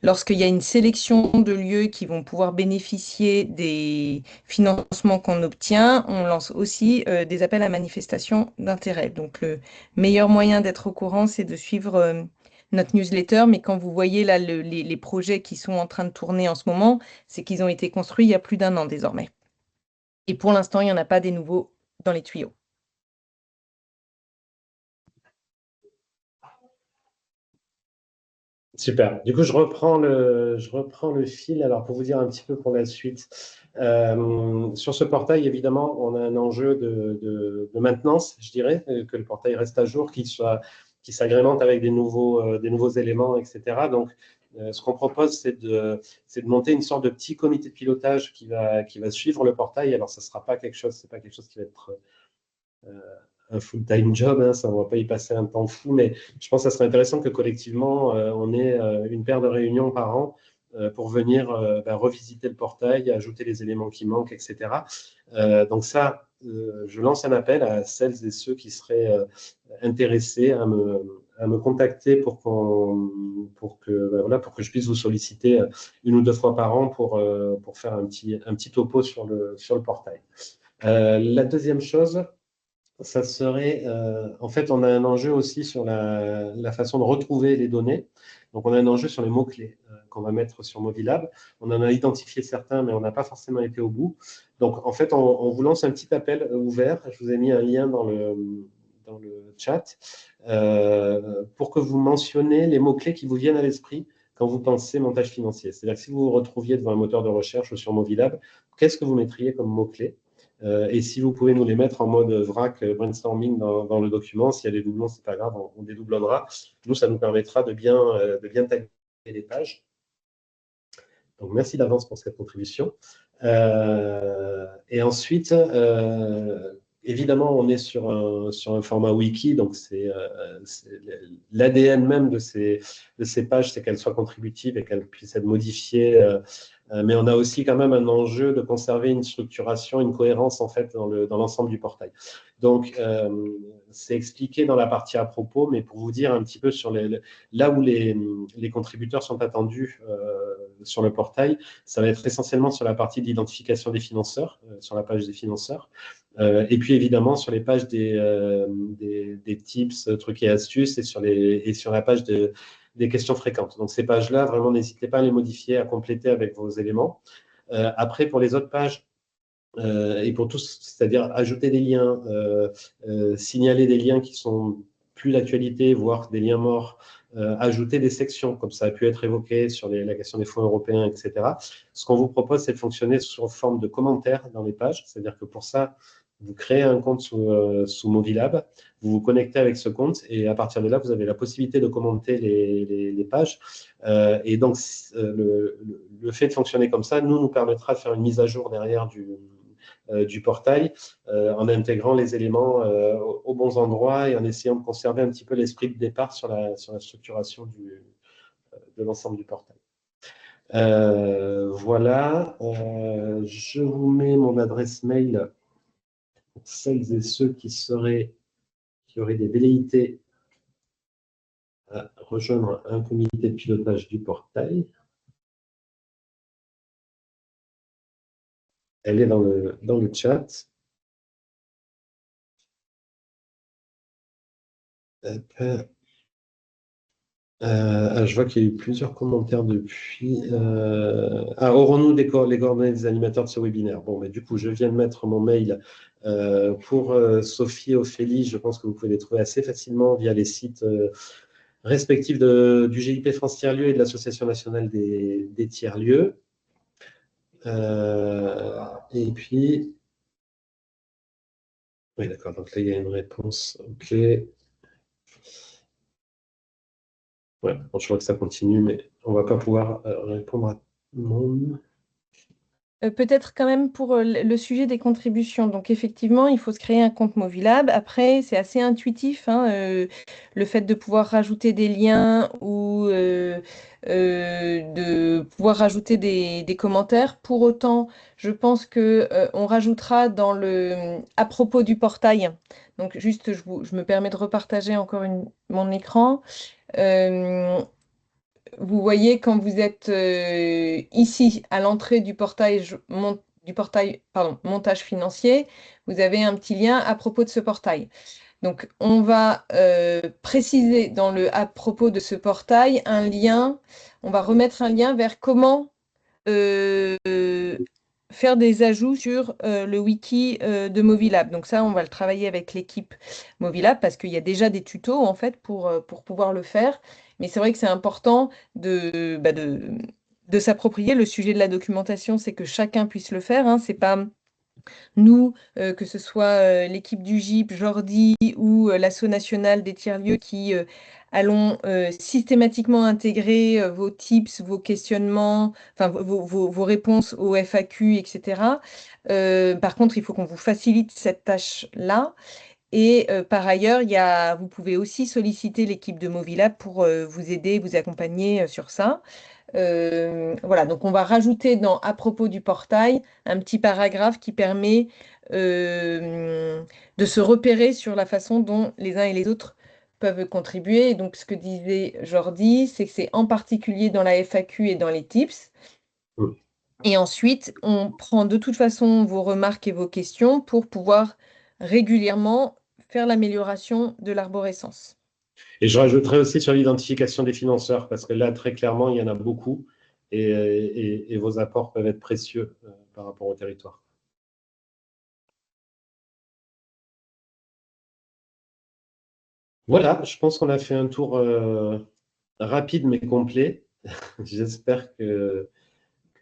lorsqu'il y a une sélection de lieux qui vont pouvoir bénéficier des financements qu'on obtient, on lance aussi des appels à manifestation d'intérêt. Donc, le meilleur moyen d'être au courant, c'est de suivre notre newsletter. Mais quand vous voyez là les projets qui sont en train de tourner en ce moment, c'est qu'ils ont été construits il y a plus d'1 an désormais. Et pour l'instant, il n'y en a pas des nouveaux dans les tuyaux. Super. Du coup, je reprends le fil. Alors, pour vous dire un petit peu pour la suite, sur ce portail, évidemment, on a un enjeu de maintenance, je dirais, que le portail reste à jour, qu'il s'agrémente avec des nouveaux éléments, etc. Donc, ce qu'on propose, c'est de monter une sorte de petit comité de pilotage qui va suivre le portail. Alors, ça ne sera pas quelque chose, c'est pas quelque chose qui va être un full-time job, hein, ça, on ne va pas y passer un temps fou, mais je pense que ça serait intéressant que collectivement, on ait une paire de réunions par an pour venir revisiter le portail, ajouter les éléments qui manquent, etc. Donc ça, je lance un appel à celles et ceux qui seraient intéressés à me contacter pour que je puisse vous solliciter une ou deux fois par an pour faire un petit topo sur le portail. La deuxième chose, ça serait, en fait, on a un enjeu aussi sur la façon de retrouver les données. Donc, on a un enjeu sur les mots-clés qu'on va mettre sur Mobilab. On en a identifié certains, mais on n'a pas forcément été au bout. Donc, en fait, on vous lance un petit appel ouvert. Je vous ai mis un lien dans le chat pour que vous mentionniez les mots-clés qui vous viennent à l'esprit quand vous pensez montage financier. C'est-à-dire que si vous vous retrouviez devant un moteur de recherche ou sur Mobilab, qu'est-ce que vous mettriez comme mots-clés? Et si vous pouvez nous les mettre en mode vrac brainstorming dans le document, s'il y a des doublons, c'est pas grave, on dédoublonnera. Nous, ça nous permettra de bien taguer les pages. Donc, merci d'avance pour cette contribution. Et ensuite, évidemment, on est sur un format wiki, donc c'est l'ADN même de ces pages, c'est qu'elles soient contributives et qu'elles puissent être modifiées. Mais on a aussi quand même un enjeu de conserver une structuration, une cohérence en fait dans l'ensemble du portail. Donc, c'est expliqué dans la partie à propos, mais pour vous dire un petit peu sur là où les contributeurs sont attendus sur le portail, ça va être essentiellement sur la partie d'identification des financeurs, sur la page des financeurs, et puis évidemment sur les pages des tips, trucs et astuces, et sur la page des questions fréquentes. Donc, ces pages-là, vraiment, n'hésitez pas à les modifier, à compléter avec vos éléments. Après, pour les autres pages, et pour tous, c'est-à-dire ajouter des liens, signaler des liens qui sont plus d'actualité, voire des liens morts, ajouter des sections, comme ça a pu être évoqué sur la question des fonds européens, etc. Ce qu'on vous propose, c'est de fonctionner sous forme de commentaires dans les pages, c'est-à-dire que pour ça, vous créez un compte sous Mobilab, vous vous connectez avec ce compte et à partir de là, vous avez la possibilité de commenter les pages. Et donc, le fait de fonctionner comme ça, nous permettra de faire une mise à jour derrière du portail en intégrant les éléments aux bons endroits et en essayant de conserver un petit peu l'esprit de départ sur la structuration de l'ensemble du portail. Voilà, je vous mets mon adresse mail pour celles et ceux qui auraient des velléités à rejoindre un comité de pilotage du portail. Elle est dans le chat. Je vois qu'il y a eu plusieurs commentaires depuis. Aurons-nous les coordonnées des animateurs de ce webinaire? Bon, mais du coup, je viens de mettre mon mail pour Sophie et Ophélie. Je pense que vous pouvez les trouver assez facilement via les sites respectifs du GIP France Tiers-Lieux et de l'Association nationale des tiers-lieux. Et puis, oui, d'accord, donc là, il y a une réponse. OK. Ouais, bon, je vois que ça continue, mais on ne va pas pouvoir répondre à tout le monde. Peut-être quand même pour le sujet des contributions. Donc, effectivement, il faut se créer un compte Movilab. Après, c'est assez intuitif, hein, le fait de pouvoir rajouter des liens ou de pouvoir rajouter des commentaires. Pour autant, je pense qu'on rajoutera à propos du portail. Donc, juste, je me permets de repartager encore mon écran. Vous voyez, quand vous êtes ici, à l'entrée du portail, montage financier, vous avez un petit lien à propos de ce portail. Donc, on va préciser dans le à propos de ce portail un lien, on va remettre un lien vers comment faire des ajouts sur le wiki de Movilab. Donc ça, on va le travailler avec l'équipe Movilab parce qu'il y a déjà des tutos en fait pour pouvoir le faire. Mais c'est vrai que c'est important de s'approprier. Le sujet de la documentation, c'est que chacun puisse le faire. Hein. C'est pas nous, que ce soit l'équipe du GIP, Jordi ou l'Asso nationale des tiers-lieux qui allons systématiquement intégrer vos tips, vos questionnements, enfin vos réponses aux FAQ, etc. Par contre, il faut qu'on vous facilite cette tâche-là. Et par ailleurs, vous pouvez aussi solliciter l'équipe de Movilab pour vous aider, vous accompagner sur ça. Voilà, donc on va rajouter à propos du portail un petit paragraphe qui permet de se repérer sur la façon dont les uns et les autres peuvent contribuer. Et donc ce que disait Jordi, c'est que c'est en particulier dans la FAQ et dans les tips. Oui. Et ensuite, on prend de toute façon vos remarques et vos questions pour pouvoir régulièrement faire l'amélioration de l'arborescence. Et je rajouterai aussi sur l'identification des financeurs, parce que là, très clairement, il y en a beaucoup et vos apports peuvent être précieux par rapport au territoire. Voilà, je pense qu'on a fait un tour rapide mais complet. J'espère que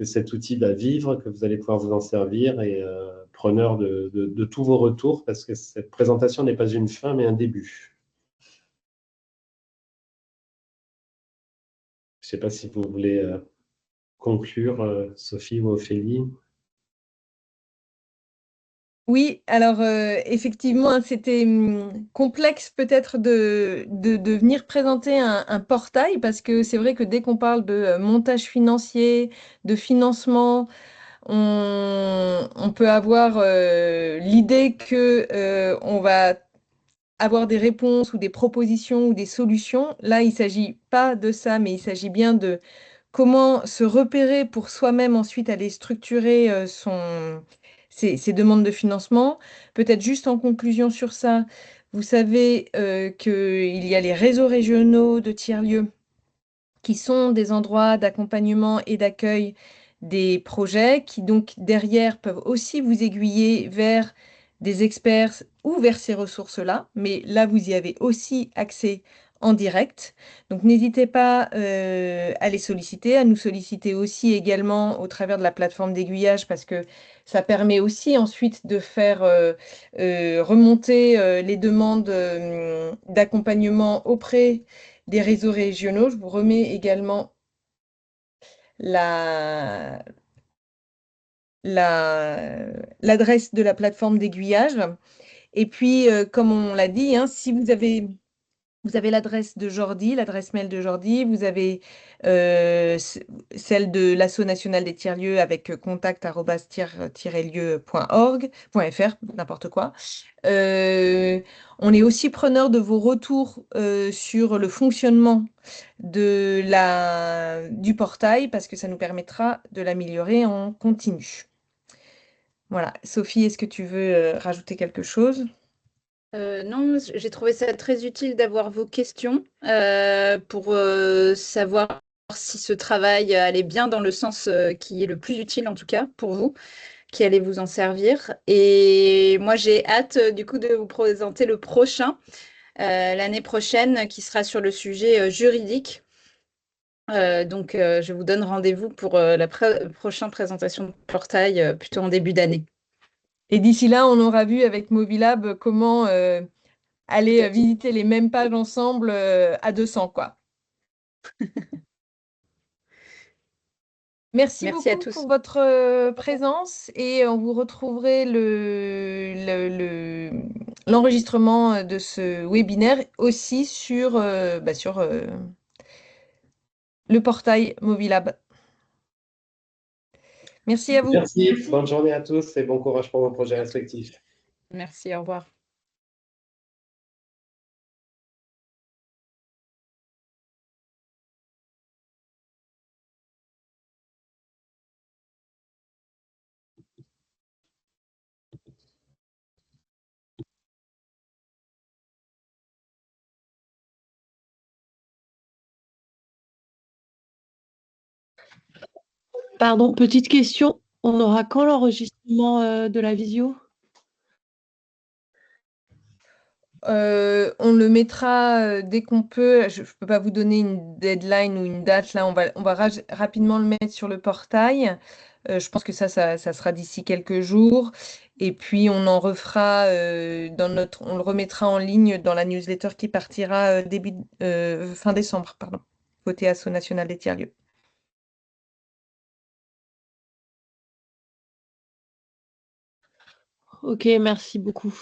cet outil va vivre, que vous allez pouvoir vous en servir et preneur de tous vos retours, parce que cette présentation n'est pas une fin, mais un début. Je ne sais pas si vous voulez conclure, Sophie ou Ophélie. Oui, alors effectivement, hein, c'était complexe peut-être de venir présenter un portail parce que c'est vrai que dès qu'on parle de montage financier, de financement, on peut avoir l'idée que on va avoir des réponses ou des propositions ou des solutions. Là, il ne s'agit pas de ça, mais il s'agit bien de comment se repérer pour soi-même ensuite aller structurer ses demandes de financement. Peut-être juste en conclusion sur ça, vous savez qu'il y a les réseaux régionaux de tiers-lieux qui sont des endroits d'accompagnement et d'accueil des projets qui donc derrière peuvent aussi vous aiguiller vers des experts ou vers ces ressources-là. Mais là, vous y avez aussi accès en direct. Donc n'hésitez pas à les solliciter, à nous solliciter aussi également au travers de la plateforme d'aiguillage parce que ça permet aussi ensuite de faire remonter les demandes d'accompagnement auprès des réseaux régionaux. Je vous remets également l'adresse de la plateforme d'aiguillage. Et puis, comme on l'a dit, hein, si vous avez l'adresse de Jordi, l'adresse mail de Jordi, vous avez celle de l'Asso nationale des tiers-lieux avec contact@tiers-lieux.org.fr, n'importe quoi. On est aussi preneur de vos retours sur le fonctionnement du portail parce que ça nous permettra de l'améliorer en continu. Voilà. Sophie, est-ce que tu veux rajouter quelque chose? Non, j'ai trouvé ça très utile d'avoir vos questions pour savoir si ce travail allait bien dans le sens qui est le plus utile en tout cas pour vous, qui allait vous en servir. Et moi, j'ai hâte du coup de vous présenter le prochain l'année prochaine qui sera sur le sujet juridique. Donc, je vous donne rendez-vous pour la prochaine présentation de portail plutôt en début d'année. Et d'ici là, on aura vu avec Movilab comment aller visiter les mêmes pages ensemble à 200, quoi. Merci Merci à beaucoup tous. pour votre présence et on vous retrouverait l'enregistrement de ce webinaire aussi sur le portail Movilab. Merci à vous. Merci, bonne journée à tous et bon courage pour vos projets respectifs. Merci, au revoir. Pardon, petite question. On aura quand l'enregistrement de la visio? On le mettra dès qu'on peut. Je ne peux pas vous donner une deadline ou une date. Là, on va rapidement le mettre sur le portail. Je pense que ça sera d'ici quelques jours. Et puis, on en refera on le remettra en ligne dans la newsletter qui partira fin décembre, pardon, au Théâtre national des tiers-lieux. Ok, merci beaucoup.